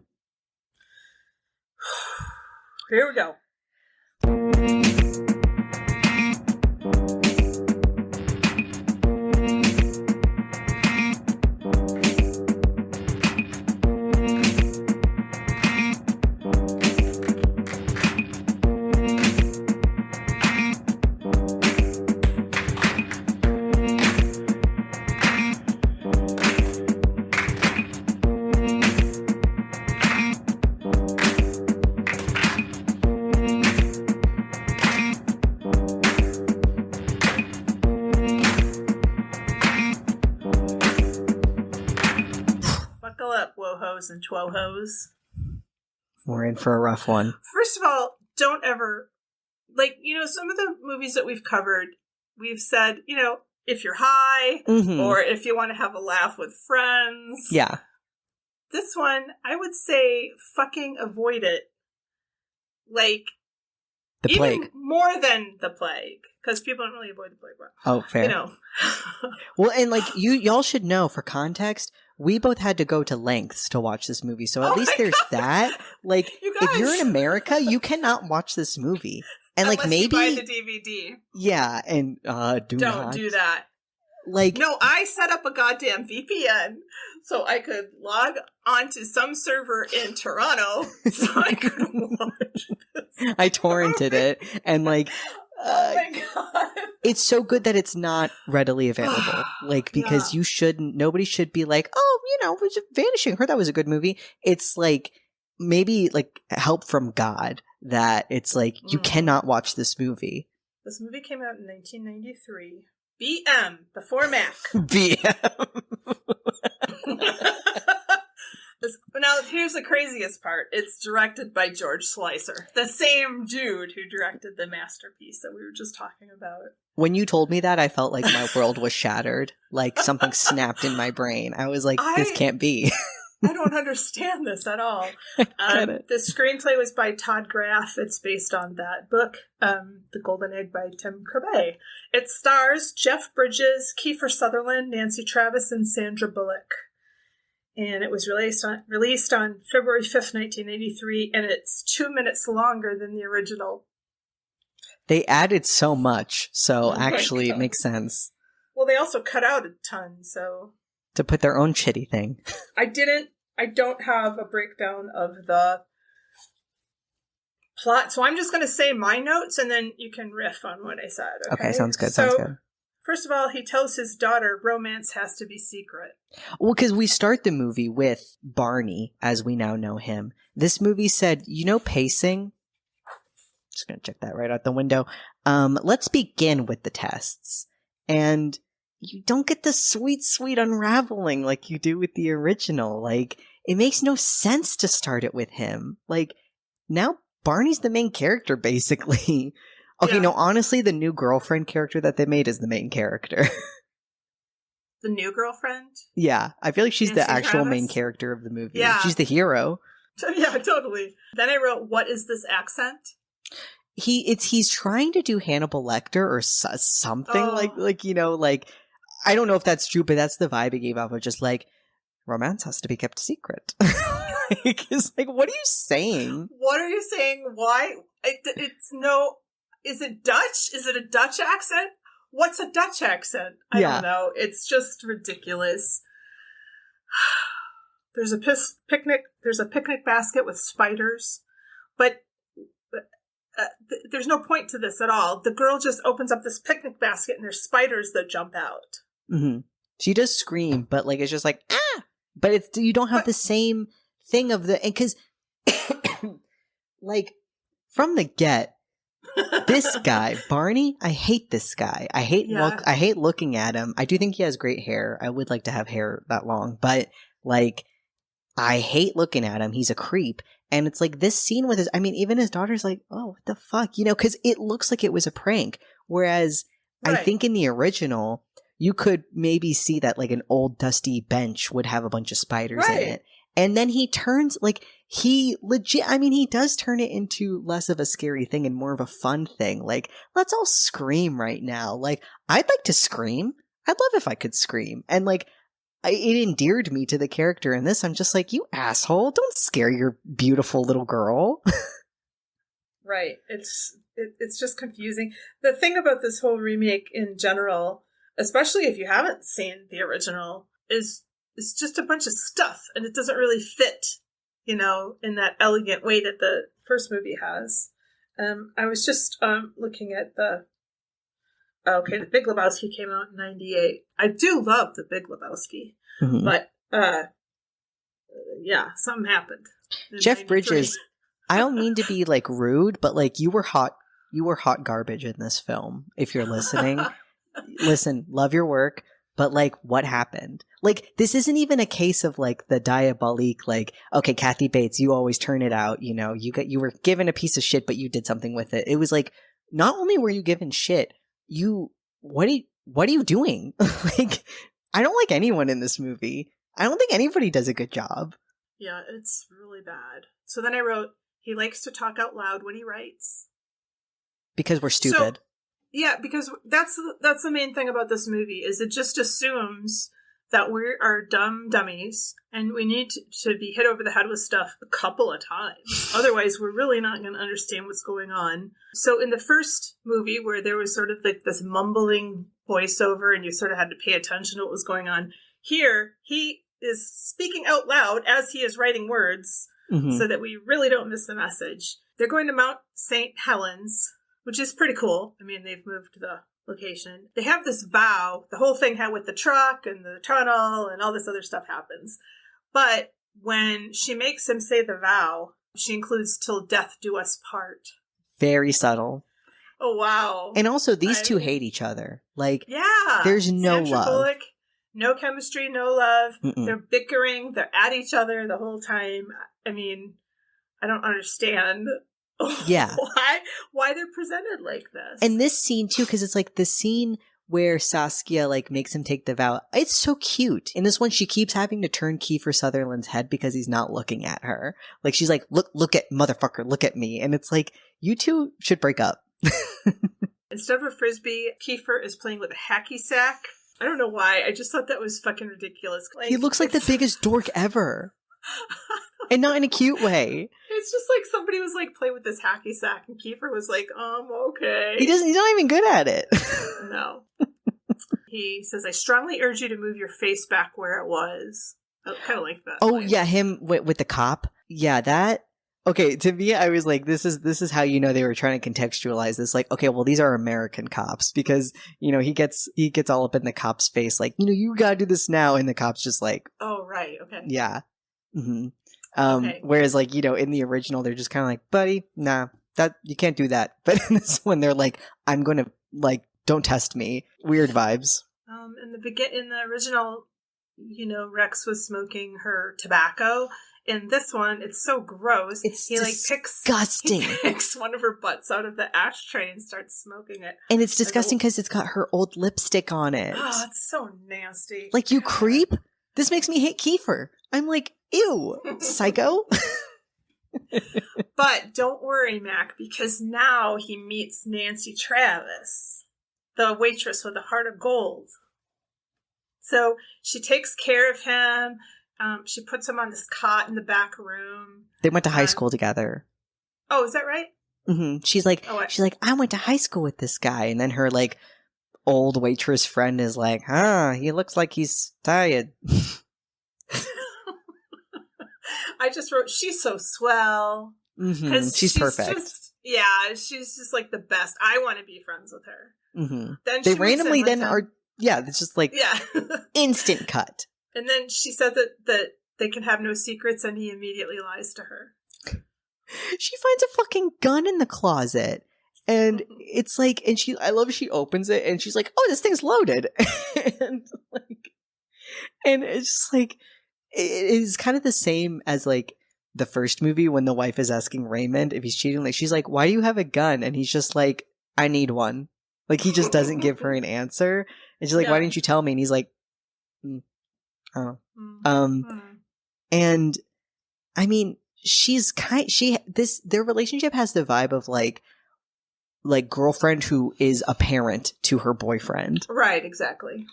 Speaker 1: Here we go. And Twohos.
Speaker 2: We're in for a rough one.
Speaker 1: First of all, don't ever, some of the movies that we've covered, we've said, if you're high, or if you want to have a laugh with friends.
Speaker 2: Yeah.
Speaker 1: This one, I would say fucking avoid it. Like,
Speaker 2: the plague.
Speaker 1: Even more than the plague. Because people don't really avoid the plague.
Speaker 2: Oh, fair. Well, and y'all should know, for context, we both had to go to lengths to watch this movie, so at least there's that. Like, if you're in America, you cannot watch this movie. And
Speaker 1: unless
Speaker 2: maybe
Speaker 1: you buy the DVD.
Speaker 2: Yeah, and don't
Speaker 1: do that.
Speaker 2: Like,
Speaker 1: no, I set up a goddamn VPN so I could log onto some server in Toronto so I could watch this.
Speaker 2: I torrented it, and
Speaker 1: oh my god.
Speaker 2: It's so good that it's not readily available. Because nobody should be like, oh, Vanishing. Heard that was a good movie. It's like, maybe help from God that it's like, you cannot watch this movie.
Speaker 1: This movie came out in 1993. BM, before Mac.
Speaker 2: BM.
Speaker 1: Now, here's the craziest part. It's directed by George Slicer, the same dude who directed the masterpiece that we were just talking about.
Speaker 2: When you told me that, I felt like my world was shattered. Like something snapped in my brain. I was like, this can't be.
Speaker 1: I don't understand this at all. The screenplay was by Todd Graff. It's based on that book, The Golden Egg by Tim Crabbe. It stars Jeff Bridges, Kiefer Sutherland, Nancy Travis, and Sandra Bullock. And it was released on February 5th, 1983, and it's 2 minutes longer than the original.
Speaker 2: They added so much, so actually it makes sense.
Speaker 1: Well, they also cut out a ton, so...
Speaker 2: To put their own shitty thing.
Speaker 1: I don't have a breakdown of the plot, so I'm just going to say my notes, and then you can riff on what I said. Okay,
Speaker 2: sounds good,
Speaker 1: sounds
Speaker 2: good.
Speaker 1: First of all, he tells his daughter romance has to be secret.
Speaker 2: Well, because we start the movie with Barney, as we now know him. This movie said, pacing? Just going to check that right out the window. Let's begin with the tests. And you don't get the sweet, sweet unraveling like you do with the original. Like, it makes no sense to start it with him. Like, now Barney's the main character, basically. Okay, no, honestly, the new girlfriend character that they made is the main character.
Speaker 1: The new girlfriend?
Speaker 2: Yeah, I feel like she's
Speaker 1: Nancy
Speaker 2: the actual
Speaker 1: Travis?
Speaker 2: Main character of the movie.
Speaker 1: Yeah.
Speaker 2: She's the hero.
Speaker 1: Yeah, totally. Then I wrote, what is this accent?
Speaker 2: He's trying to do Hannibal Lecter or something like I don't know if that's true, but that's the vibe he gave off of, just like, romance has to be kept secret. It's like, what are you saying?
Speaker 1: What are you saying? Why? Is it Dutch? Is it a Dutch accent? What's a Dutch accent? I don't know. It's just ridiculous. There's a picnic basket with spiders, but there's no point to this at all. The girl just opens up this picnic basket and there's spiders that jump out.
Speaker 2: Mm-hmm. She does scream, but like it's just like but you don't have the same thing of because like from the get, this guy Barney, I hate this guy. I hate looking at him. I do think he has great hair. I would like to have hair that long, but like I hate looking at him. He's a creep. And it's like this scene with even his daughter's like, oh, what the fuck? Because it looks like it was a prank. Whereas I think in the original, you could maybe see that like an old dusty bench would have a bunch of spiders in it. And then he turns he does turn it into less of a scary thing and more of a fun thing. Like, let's all scream right now. Like, I'd like to scream. I'd love if I could scream. And like, it endeared me to the character in this. I'm just like, you asshole, don't scare your beautiful little girl.
Speaker 1: Right. It's just confusing. The thing about this whole remake in general, especially if you haven't seen the original, is it's just a bunch of stuff and it doesn't really fit, in that elegant way that the first movie has. I was just looking at the Big Lebowski came out in 98. I do love the Big Lebowski, but something happened.
Speaker 2: Jeff Bridges, I don't mean to be like rude, but like you were hot garbage in this film. If you're listening, listen, love your work, but like what happened? Like this isn't even a case of like the diabolique, like, okay, Kathy Bates, you always turn it out, you were given a piece of shit, but you did something with it. It was like, not only were you given shit, what are you doing? Like, I don't like anyone in this movie. I don't think anybody does a good job.
Speaker 1: Yeah, it's really bad. So then I wrote, he likes to talk out loud when he writes. Because we're stupid. Because that's the main thing about this movie, is it just assumes that we are dumb dummies and we need to be hit over the head with stuff a couple of times. Otherwise, we're really not going to understand what's going on. So in the first movie, where there was sort of like this mumbling voiceover and you sort of had to pay attention to what was going on, here he is speaking out loud as he is writing words so that we really don't miss the message. They're going to Mount St. Helens, which is pretty cool. I mean, they've moved the location. They have this vow. The whole thing with the truck and the tunnel and all this other stuff happens. But when she makes him say the vow, she includes "till death do us part." Very subtle. Oh, wow.
Speaker 2: And also, these two hate each other. Like,
Speaker 1: yeah,
Speaker 2: there's no
Speaker 1: Sandra
Speaker 2: love.
Speaker 1: Bullock No chemistry, no love.
Speaker 2: Mm-mm.
Speaker 1: They're bickering. They're at each other the whole time. I mean, I don't understand
Speaker 2: Yeah.
Speaker 1: why they're presented like this.
Speaker 2: And this scene too, because it's like the scene where Saskia like makes him take the vow. It's so cute. In this one, she keeps having to turn Kiefer Sutherland's head because he's not looking at her. Like she's like, look at motherfucker, look at me. And it's like, you two should break up.
Speaker 1: Instead of a frisbee, Kiefer is playing with a hacky sack. I don't know why. I just thought that was fucking ridiculous. Like,
Speaker 2: he looks like the biggest dork ever. And not in a cute way.
Speaker 1: It's just like somebody was like, play with this hacky sack, and Kiefer was like, okay.
Speaker 2: He's not even good at it.
Speaker 1: No. He says, I strongly urge you to move your face back where it was. I kind of like that.
Speaker 2: Oh,
Speaker 1: line.
Speaker 2: yeah, him with the cop. Yeah, that. Okay, to me, I was like, this is how you know they were trying to contextualize this. Like, okay, well, these are American cops because, you know, he gets all up in the cop's face, like, you know, you gotta do this now, and the cop's just like,
Speaker 1: oh, right, okay.
Speaker 2: Yeah. Mm-hmm.
Speaker 1: Okay.
Speaker 2: Whereas, like, you know, in the original, they're just kind of like, buddy, nah, that you can't do that. But in this one, they're like, I'm gonna, like, don't test me. Weird vibes.
Speaker 1: In the original, you know, Rex was smoking her tobacco. In this one, it's so gross.
Speaker 2: He
Speaker 1: disgusting. He picks one of her butts out of the ashtray and starts smoking it.
Speaker 2: And it's disgusting because it's got her old lipstick on it.
Speaker 1: Oh, it's so nasty.
Speaker 2: Like, you creep? This makes me hate Kiefer. I'm like, ew, psycho.
Speaker 1: But don't worry, Mac, because now he meets Nancy Travis, the waitress with a heart of gold. So she takes care of him. She puts him on this cot in the back room.
Speaker 2: They went to high school together.
Speaker 1: Oh, is that right?
Speaker 2: Mm-hmm. She's like, I went to high school with this guy. And then her, like, old waitress friend is like, he looks like he's tired.
Speaker 1: I just wrote, she's so swell.
Speaker 2: Mm-hmm. She's perfect.
Speaker 1: She's just like the best. I want to be friends with her.
Speaker 2: Mm-hmm.
Speaker 1: Then
Speaker 2: they randomly then are, it's just like, instant cut.
Speaker 1: And then she said that they can have no secrets, and he immediately lies to her.
Speaker 2: She finds a fucking gun in the closet. And it's like, I love she opens it and she's like, oh, this thing's loaded. and it's just like, it is kind of the same as like the first movie when the wife is asking Raymond if he's cheating. Like, she's like, why do you have a gun? And he's just like, I need one. Like, he just doesn't give her an answer. And she's like, why didn't you tell me? And he's like, oh. And I mean, their relationship has the vibe of like girlfriend who is a parent to her boyfriend.
Speaker 1: Right, exactly.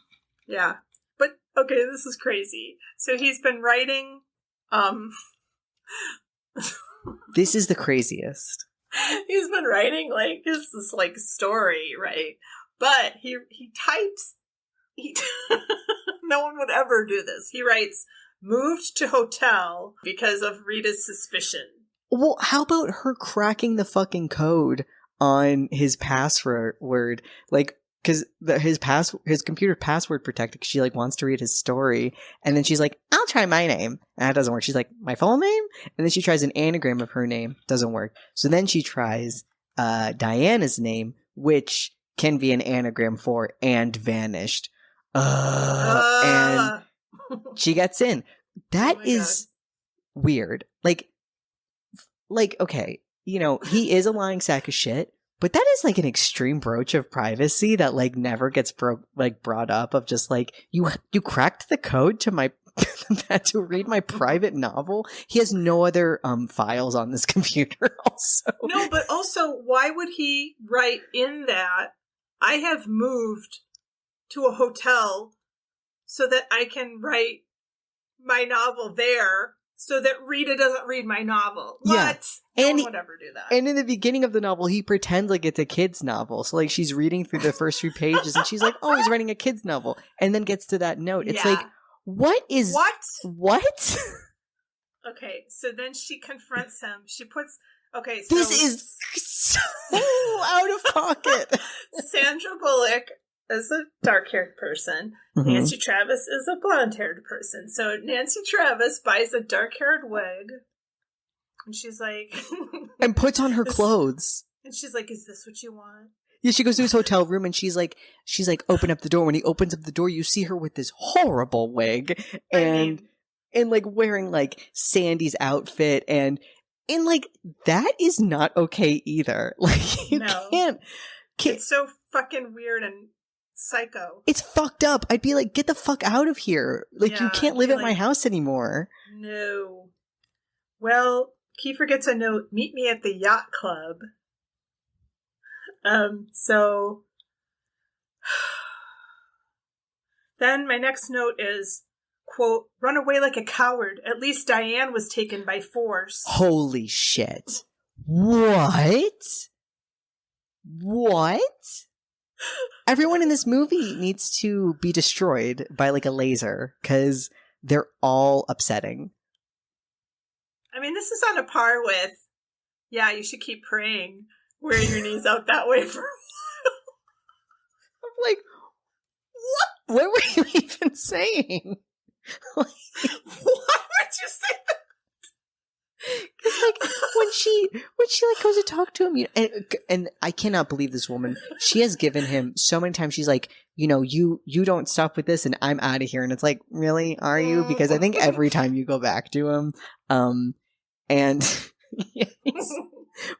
Speaker 1: Yeah. But okay, this is crazy. So he's been writing
Speaker 2: this is the craziest.
Speaker 1: He's been writing like this like story, right? But he types no one would ever do this. He writes, moved to hotel because of Rita's suspicion.
Speaker 2: Well, how about her cracking the fucking code on his password? Like, because his computer password protected, because she like wants to read his story, and then she's like, I'll try my name, and that doesn't work. She's like, my full name? And then she tries an anagram of her name, doesn't work. So then she tries Diana's name, which can be an anagram for and vanished. And she gets in. That is weird. Like, okay, you know, he is a lying sack of shit, but that is like an extreme broach of privacy that like never gets brought up, of just like, you cracked the code to my to read my private novel. He has no other files on this computer also.
Speaker 1: No, but also, why would he write in that, I have moved to a hotel so that I can write my novel there so that Rita doesn't read my novel. What?
Speaker 2: Yeah.
Speaker 1: No one would ever do that.
Speaker 2: And in the beginning of the novel, he pretends like it's a kid's novel. So like she's reading through the first few pages and she's like, oh, he's writing a kid's novel. And then gets to that note. It's like, what?
Speaker 1: Okay, so then she confronts him. She puts, so
Speaker 2: this is so out of pocket.
Speaker 1: Sandra Bullock is a dark-haired person. Mm-hmm. Nancy Travis is a blonde-haired person. So Nancy Travis buys a dark-haired wig, and she's like...
Speaker 2: and puts on her clothes.
Speaker 1: And she's like, is this what you want?
Speaker 2: Yeah, she goes to his hotel room and she's like, open up the door. When he opens up the door, you see her with this horrible wig and like wearing like Sandy's outfit and like that is not okay either. Like you can't.
Speaker 1: It's so fucking weird and psycho.
Speaker 2: It's fucked up. I'd be like, get the fuck out of here. Like you can't live at my house anymore.
Speaker 1: No. Well, Kiefer gets a note, meet me at the yacht club. So then my next note is, quote, run away like a coward. At least Diane was taken by force.
Speaker 2: Holy shit. What? Everyone in this movie needs to be destroyed by like a laser because they're all upsetting.
Speaker 1: I mean, this is on a par with, you should keep praying. Wearing your knees out that way for a while.
Speaker 2: I'm like, what were you even saying?
Speaker 1: Why would you say that?
Speaker 2: Because like when she like goes to talk to him, and I cannot believe this woman. She has given him so many times. She's like, you don't stop with this, and I'm out of here. And it's like, really, are you? Because I think every time you go back to him, and.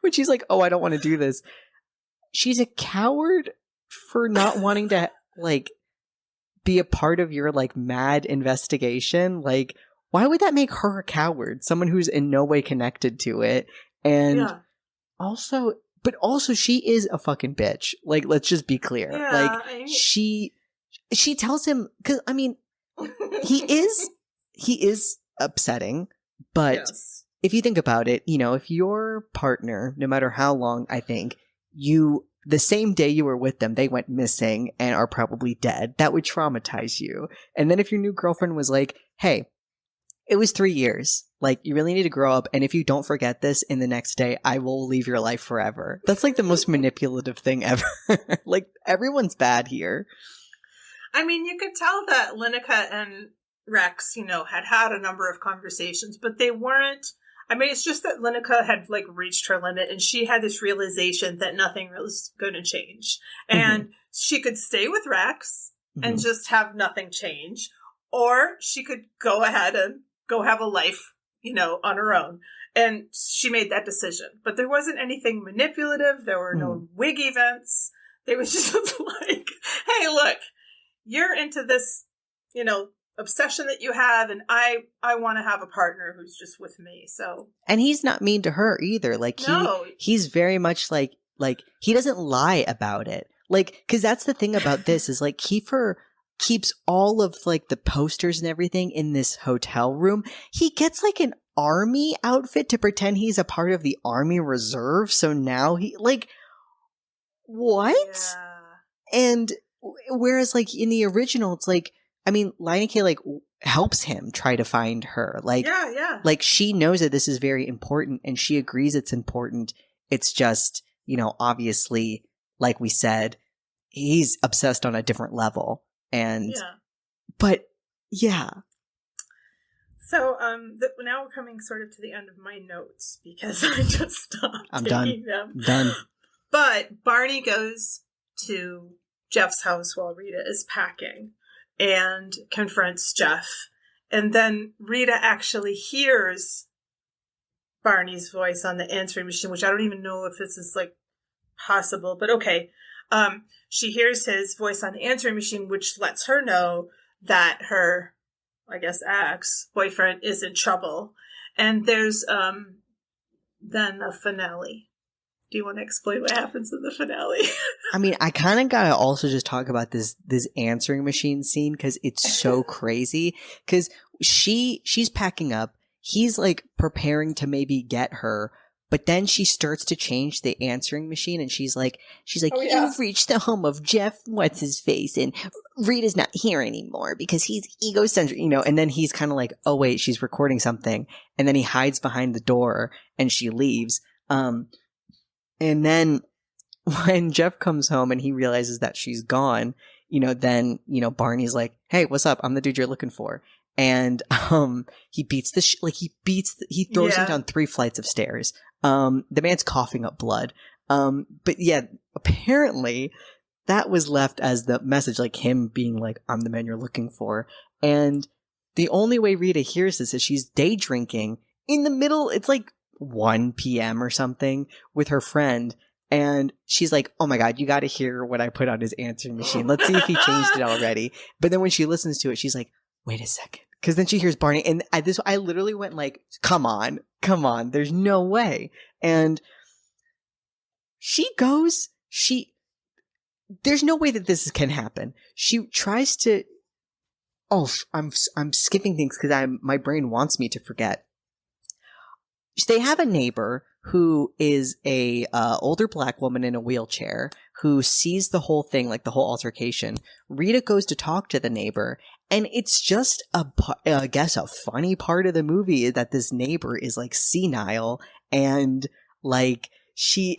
Speaker 2: When she's like, oh, I don't want to do this. She's a coward for not wanting to, like, be a part of your, like, mad investigation. Like, why would that make her a coward? Someone who's in no way connected to it. And also she is a fucking bitch. Like, let's just be clear.
Speaker 1: Yeah,
Speaker 2: like, she tells him, because, I mean, he is upsetting, but... Yes. If you think about it, if your partner, no matter how long, I think, the same day you were with them, they went missing and are probably dead, that would traumatize you. And then if your new girlfriend was like, hey, it was 3 years. Like, you really need to grow up. And if you don't forget this in the next day, I will leave your life forever. That's like the most manipulative thing ever. Like, everyone's bad here.
Speaker 1: I mean, you could tell that Lineker and Rex, had a number of conversations, but they weren't. I mean, it's just that Lineker had, like, reached her limit, and she had this realization that nothing was going to change. And she could stay with Rex and just have nothing change, or she could go ahead and go have a life, on her own. And she made that decision. But there wasn't anything manipulative. There were no wig events. They was just like, hey, look, you're into this, obsession that you have, and I want to have a partner who's just with me. So, and
Speaker 2: he's not mean to her either. Like he's very much like he doesn't lie about it. Like, because that's the thing about this is like Kiefer keeps all of like the posters and everything in this hotel room. He gets like an army outfit to pretend he's a part of the Army Reserve. So now he like what? Yeah. And whereas like in the original, it's like. I mean, Lineker, like, helps him try to find her. Like, like, she knows that this is very important, and she agrees it's important. It's just, obviously, like we said, he's obsessed on a different level. And, but, yeah.
Speaker 1: So, now we're coming sort of to the end of my notes, because I just stopped taking them. I'm done. But Barney goes to Jeff's house while Rita is packing. And confronts Jeff. And then Rita actually hears Barney's voice on the answering machine, which I don't even know if this is, like, possible. But okay. She hears his voice on the answering machine, which lets her know that her, I guess, ex-boyfriend is in trouble. And there's then a finale. Do you want to explain what happens in the finale?
Speaker 2: I mean, I kind of gotta also just talk about this answering machine scene because it's so crazy. Because she's packing up, he's like preparing to maybe get her, but then she starts to change the answering machine, and she's like, you've reached the home of Jeff what's his face, and Rita's not here anymore because he's egocentric, And then he's kind of like, oh wait, she's recording something, and then he hides behind the door, and she leaves. And then when Jeff comes home and he realizes that she's gone, then, Barney's like, hey, what's up? I'm the dude you're looking for. And he beats he throws him down 3 flights of stairs. The man's coughing up blood. But yeah, apparently that was left as the message, like him being like, I'm the man you're looking for. And the only way Rita hears this is she's day drinking in the middle. It's like 1 p.m. or something with her friend. And she's like, oh my God, you got to hear what I put on his answering machine. Let's see if he changed it already. But then when she listens to it, she's like, wait a second. Because then she hears Barney. And I literally went like, come on. There's no way. And there's no way that this can happen. She tries to, I'm skipping things because my brain wants me to forget. They have a neighbor who is a older black woman in a wheelchair who sees the whole thing, like the whole altercation. Rita goes to talk to the neighbor, and it's just I guess a funny part of the movie that this neighbor is like senile, and like she's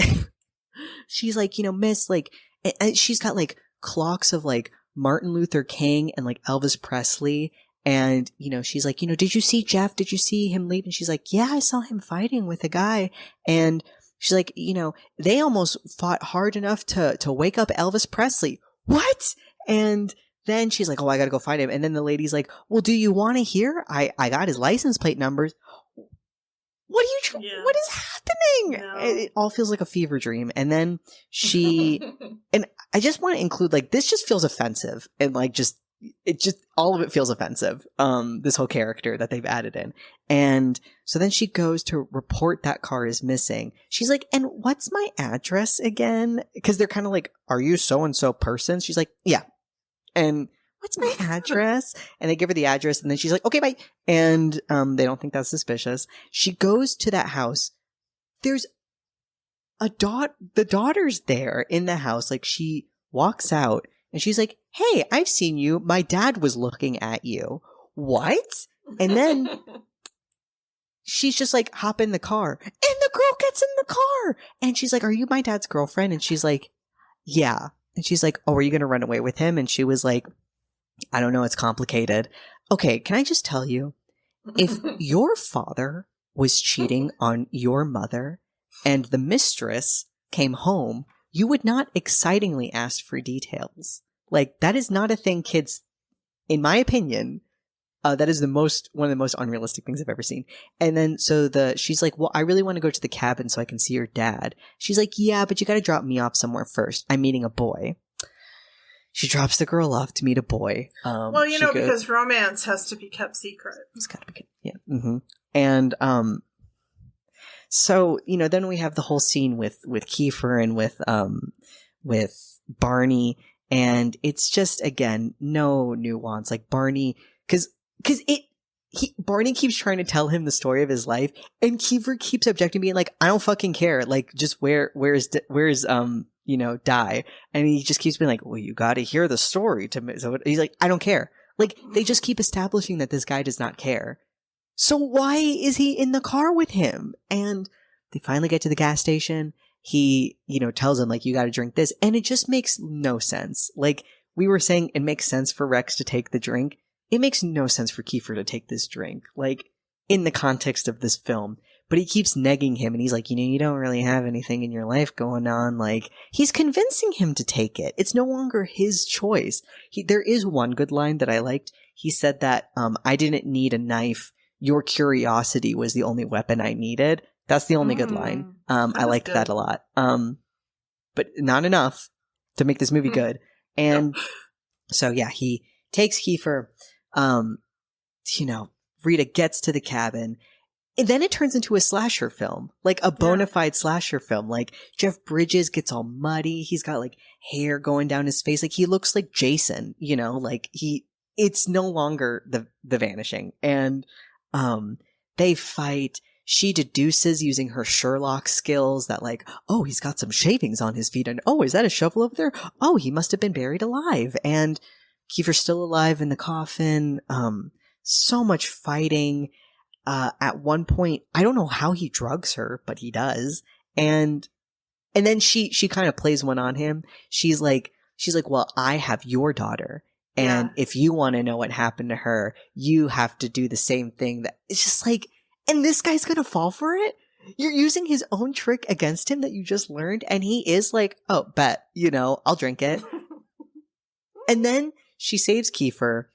Speaker 2: like, miss, like, and she's got like clocks of like Martin Luther King and like Elvis Presley. And, she's like, did you see Jeff? Did you see him leave? And she's like, yeah, I saw him fighting with a guy. And she's like, they almost fought hard enough to wake up Elvis Presley. What? And then she's like, oh, I got to go find him. And then the lady's like, well, do you want to hear? I got his license plate numbers. What what is happening?
Speaker 1: No.
Speaker 2: It all feels like a fever dream. And then and I just want to include, like, this just feels offensive. And like, all of it feels offensive. This whole character that they've added in. And so then she goes to report that car is missing. She's like, and what's my address again? Because they're kind of like, are you so-and-so person? She's like, yeah. And what's my address? And they give her the address, and then she's like, okay, bye. And they don't think that's suspicious. She goes to that house. There's the daughter's there in the house. Like, she walks out and she's like, hey, I've seen you. My dad was looking at you. What? And then she's just like, hop in the car. And the girl gets in the car. And she's like, are you my dad's girlfriend? And she's like, yeah. And she's like, oh, are you going to run away with him? And she was like, I don't know. It's complicated. Okay, can I just tell you, if your father was cheating on your mother and the mistress came home, you would not excitingly ask for details. Like, that is not a thing kids, in my opinion, that is one of the most unrealistic things I've ever seen. And then she's like, well, I really want to go to the cabin so I can see your dad. She's like, yeah, but you got to drop me off somewhere first. I'm meeting a boy. She drops the girl off to meet a boy.
Speaker 1: Well, because romance has to be kept secret.
Speaker 2: It's got to be kept, yeah. Mm-hmm. And so then we have the whole scene with Kiefer and with Barney, and it's just, again, no nuance. Like, Barney, because Barney keeps trying to tell him the story of his life, and Kiefer keeps objecting, being like, I don't fucking care. Like, just where's Die? And he just keeps being like, well, you got to hear the story to me. So he's like, I don't care. Like, they just keep establishing that this guy does not care. So why is he in the car with him? And they finally get to the gas station. He, tells him, like, you got to drink this. And it just makes no sense. Like, we were saying, it makes sense for Rex to take the drink. It makes no sense for Kiefer to take this drink, like, in the context of this film. But he keeps negging him, and he's like, you don't really have anything in your life going on. Like, he's convincing him to take it. It's no longer his choice. There is one good line that I liked. He said that, I didn't need a knife. Your curiosity was the only weapon I needed. That's the only good line. I liked that a lot. But not enough to make this movie good. And so, yeah, he takes Kiefer. Rita gets to the cabin. And then it turns into a slasher film, like a bona fide slasher film. Like, Jeff Bridges gets all muddy. He's got like hair going down his face. Like, he looks like Jason, like it's no longer the Vanishing. And, they fight. She deduces using her Sherlock skills that, like, oh, he's got some shavings on his feet. And, oh, is that a shovel over there? Oh, he must have been buried alive. And Kiefer's still alive in the coffin. So much fighting. At one point, I don't know how he drugs her, but he does. And then she kind of plays one on him. She's like, well, I have your daughter. And if you want to know what happened to her, you have to do the same thing. That it's just like, and this guy's going to fall for it. You're using his own trick against him that you just learned, and he is like, oh, bet, I'll drink it. And then she saves Kiefer.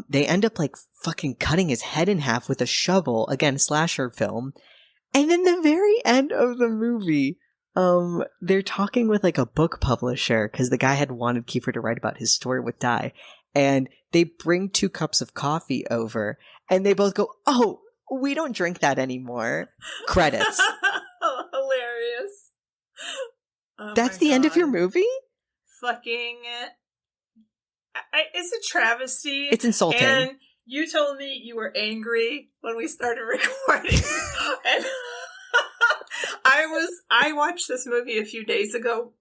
Speaker 2: They end up like fucking cutting his head in half with a shovel. Again, slasher film. And then the very end of the movie, they're talking with like a book publisher because the guy had wanted Kiefer to write about his story with Di. And they bring 2 cups of coffee over and they both go, oh, we don't drink that anymore. Credits.
Speaker 1: Hilarious. Oh
Speaker 2: That's the end of your movie?
Speaker 1: Fucking... it's a travesty.
Speaker 2: It's insulting.
Speaker 1: And you told me you were angry when we started recording. And I watched this movie a few days ago.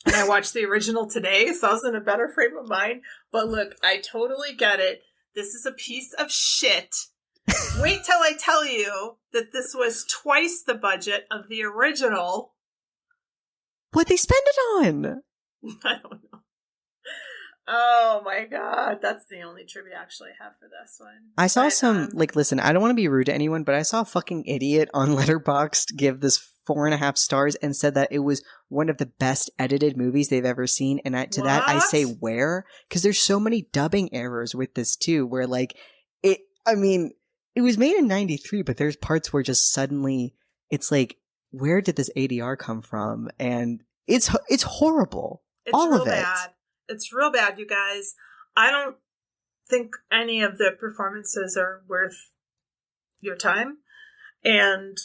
Speaker 1: And I watched the original today, so I was in a better frame of mind. But look, I totally get it. This is a piece of shit. Wait till I tell you that this was twice the budget of the original.
Speaker 2: What'd they spend it on?
Speaker 1: I don't know. Oh my god, that's the only trivia I actually have for this one.
Speaker 2: I saw listen, I don't want to be rude to anyone, but I saw a fucking idiot on Letterboxd give this 4.5 stars and said that it was one of the best edited movies they've ever seen. And that I say where? Because there's so many dubbing errors with this too, where like, it was made in 93, but there's parts where just suddenly it's like, where did this ADR come from? And it's horrible.
Speaker 1: It's
Speaker 2: all
Speaker 1: real
Speaker 2: of it.
Speaker 1: Bad. It's real bad, you guys. I don't think any of the performances are worth your time. And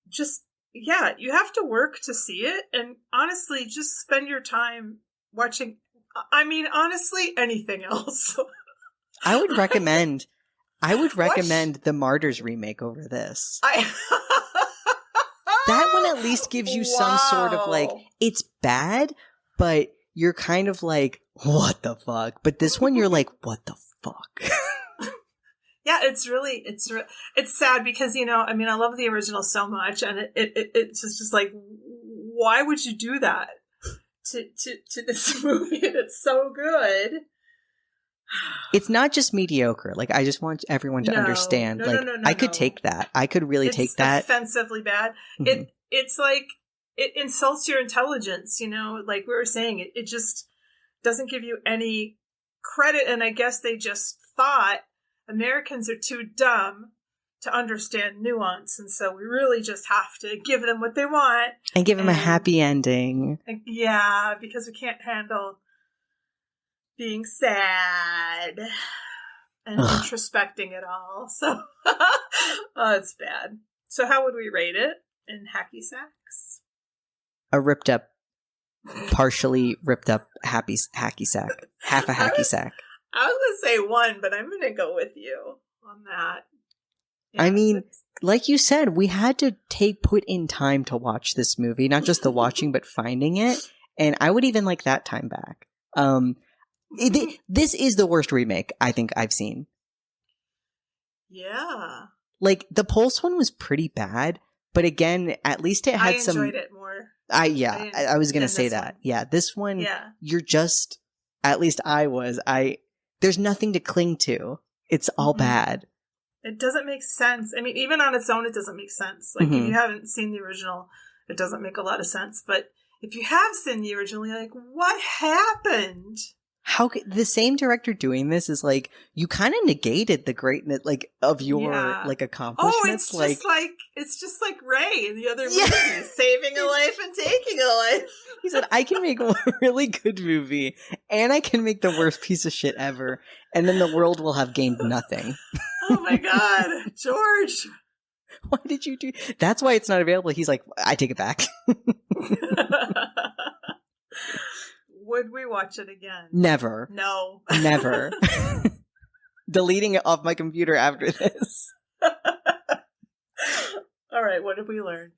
Speaker 1: just, yeah, you have to work to see it. And honestly, just spend your time watching, honestly, anything else.
Speaker 2: I would recommend the Martyrs remake over this. That one at least gives you some sort of like, it's bad, but you're kind of like, what the fuck? But this one, you're like, what the fuck?
Speaker 1: Yeah, it's sad because, I love the original so much, and it's just like, why would you do that to this movie? It's so good.
Speaker 2: It's not just mediocre. Like, I just want everyone to understand. No, I could take that. I could really take that.
Speaker 1: It's offensively bad. Mm-hmm. It's like, it insults your intelligence, like we were saying, it just doesn't give you any credit. And I guess they just thought Americans are too dumb to understand nuance. And so we really just have to give them what they want.
Speaker 2: And give them a happy ending.
Speaker 1: Yeah, because we can't handle being sad and introspecting it all. So, it's bad. So how would we rate it in hacky sacks?
Speaker 2: A ripped up, partially ripped up hacky sack. Half a hacky sack.
Speaker 1: I was going to say 1, but I'm going to go with you on that. Yeah,
Speaker 2: like you said, we had to put in time to watch this movie, not just the watching, but finding it. And I would even like that time back. This is the worst remake I think I've seen.
Speaker 1: Yeah.
Speaker 2: Like, the Pulse one was pretty bad, but again, at least it had some...
Speaker 1: I enjoyed it more.
Speaker 2: I was going to say that. Yeah, this one, you're just... At least I was. There's nothing to cling to. It's all bad.
Speaker 1: It doesn't make sense. Even on its own, it doesn't make sense. Like, if you haven't seen the original, it doesn't make a lot of sense. But if you have seen the original, you're like, what happened?
Speaker 2: How the same director doing this is like, you kind of negated the greatness of your accomplishments.
Speaker 1: Oh, it's just like Ray in the other movie, saving a life and taking a life.
Speaker 2: He said, I can make a really good movie and I can make the worst piece of shit ever, and then the world will have gained nothing.
Speaker 1: Oh my god, George.
Speaker 2: Why did you do? That's why it's not available. He's like, I take it back.
Speaker 1: Would we watch it again?
Speaker 2: Never.
Speaker 1: No.
Speaker 2: Never. Deleting it off my computer after this.
Speaker 1: All right, what have we learned?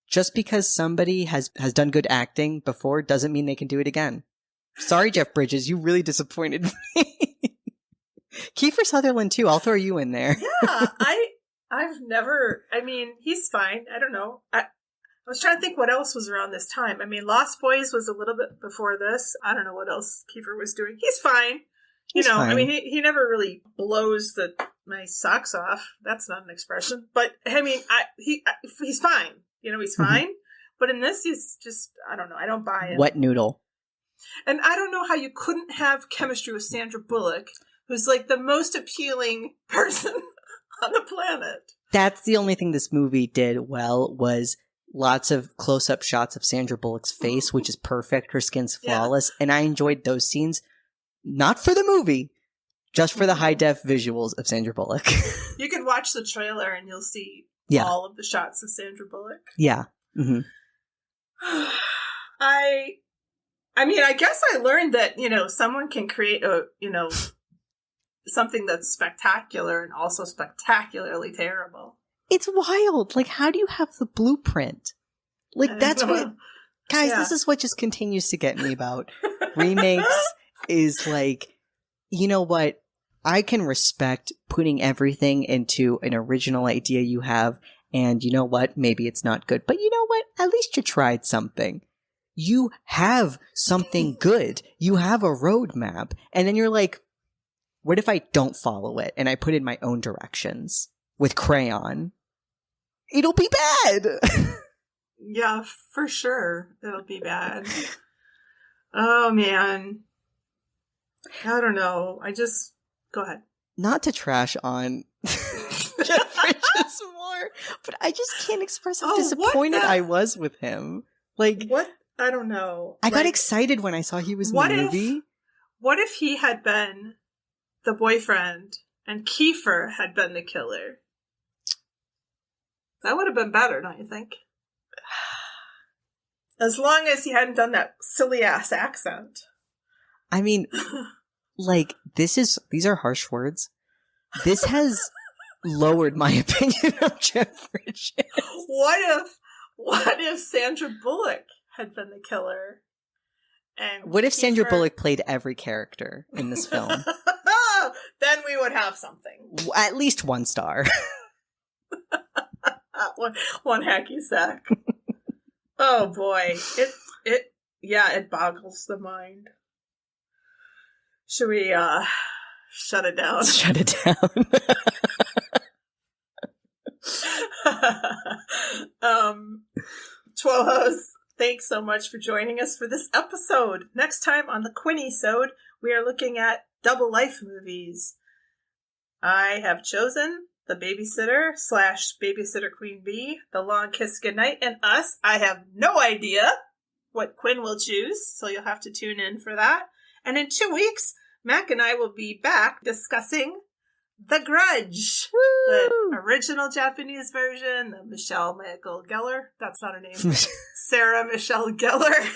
Speaker 2: Just because somebody has done good acting before doesn't mean they can do it again. Sorry, Jeff Bridges, you really disappointed me. Kiefer Sutherland too, I'll throw you in there.
Speaker 1: Yeah, I've never, he's fine. I don't know. I was trying to think what else was around this time. Lost Boys was a little bit before this. I don't know what else Kiefer was doing. He's fine. You
Speaker 2: He's
Speaker 1: know,
Speaker 2: fine.
Speaker 1: I mean, he never really blows my socks off. That's not an expression. But, I mean, he's fine. You know, he's fine. But in this, he's just, I don't know. I don't buy it.
Speaker 2: Wet noodle.
Speaker 1: And I don't know how you couldn't have chemistry with Sandra Bullock, who's like the most appealing person on the planet.
Speaker 2: That's the only thing this movie did well, was lots of close-up shots of Sandra Bullock's face, which is perfect. Her skin's flawless. Yeah. And I enjoyed those scenes, not for the movie, just for the high-def visuals of Sandra Bullock.
Speaker 1: You can watch the trailer and you'll see all of the shots of Sandra Bullock.
Speaker 2: Yeah. Mm-hmm.
Speaker 1: I mean, I guess I learned that, you know, someone can create something that's spectacular and also spectacularly terrible.
Speaker 2: It's wild. Like, how do you have the blueprint? Like, that's what... Guys, this is what just continues to get me about remakes, is like, you know what? I can respect putting everything into an original idea you have, and you know what? Maybe it's not good. But you know what? At least you tried something. You have something good. You have a roadmap. And then you're like, what if I don't follow it and I put in my own directions with crayon? It'll be bad.
Speaker 1: Yeah, for sure. It'll be bad. Oh, man. I don't know. Go ahead.
Speaker 2: Not to trash on Jeff Bridges more, but I just can't express how disappointed I was with him. Like,
Speaker 1: what? I don't know.
Speaker 2: I got excited when I saw he was in the movie.
Speaker 1: What if he had been the boyfriend and Kiefer had been the killer? That would have been better, don't you think? As long as he hadn't done that silly ass accent.
Speaker 2: I mean, like, these are harsh words. This has lowered my opinion of Jeff Bridges.
Speaker 1: What if Sandra Bullock had been the killer? And
Speaker 2: what if Sandra Bullock played every character in this film?
Speaker 1: Then we would have something.
Speaker 2: At least 1 star.
Speaker 1: one hacky sack. Oh boy. It boggles the mind. Should we shut it down?
Speaker 2: Shut it down.
Speaker 1: Twojos, thanks so much for joining us for this episode. Next time on the Quinny-sode, we are looking at double life movies. I have chosen The Babysitter / Babysitter Queen Bee, The Long Kiss Goodnight, and Us. I have no idea what Quinn will choose, so you'll have to tune in for that. And in 2 weeks, Mac and I will be back discussing The Grudge. Woo! The original Japanese version, the Michelle Michael Gellar, that's not her name, Sarah Michelle Gellar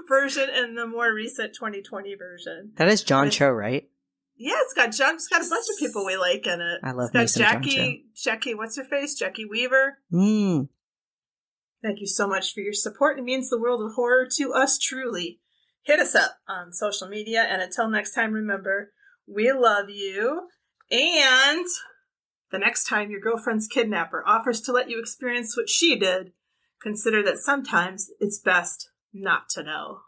Speaker 1: version, and the more recent 2020 version.
Speaker 2: That is John Cho, right?
Speaker 1: Yeah, it's got a bunch of people we like in it.
Speaker 2: I love
Speaker 1: it's got Jackie, what's her face? Jackie Weaver. Thank you so much for your support. It means the world of horror to us, truly. Hit us up on social media, and until next time, remember, we love you, and the next time your girlfriend's kidnapper offers to let you experience what she did, consider that sometimes it's best not to know.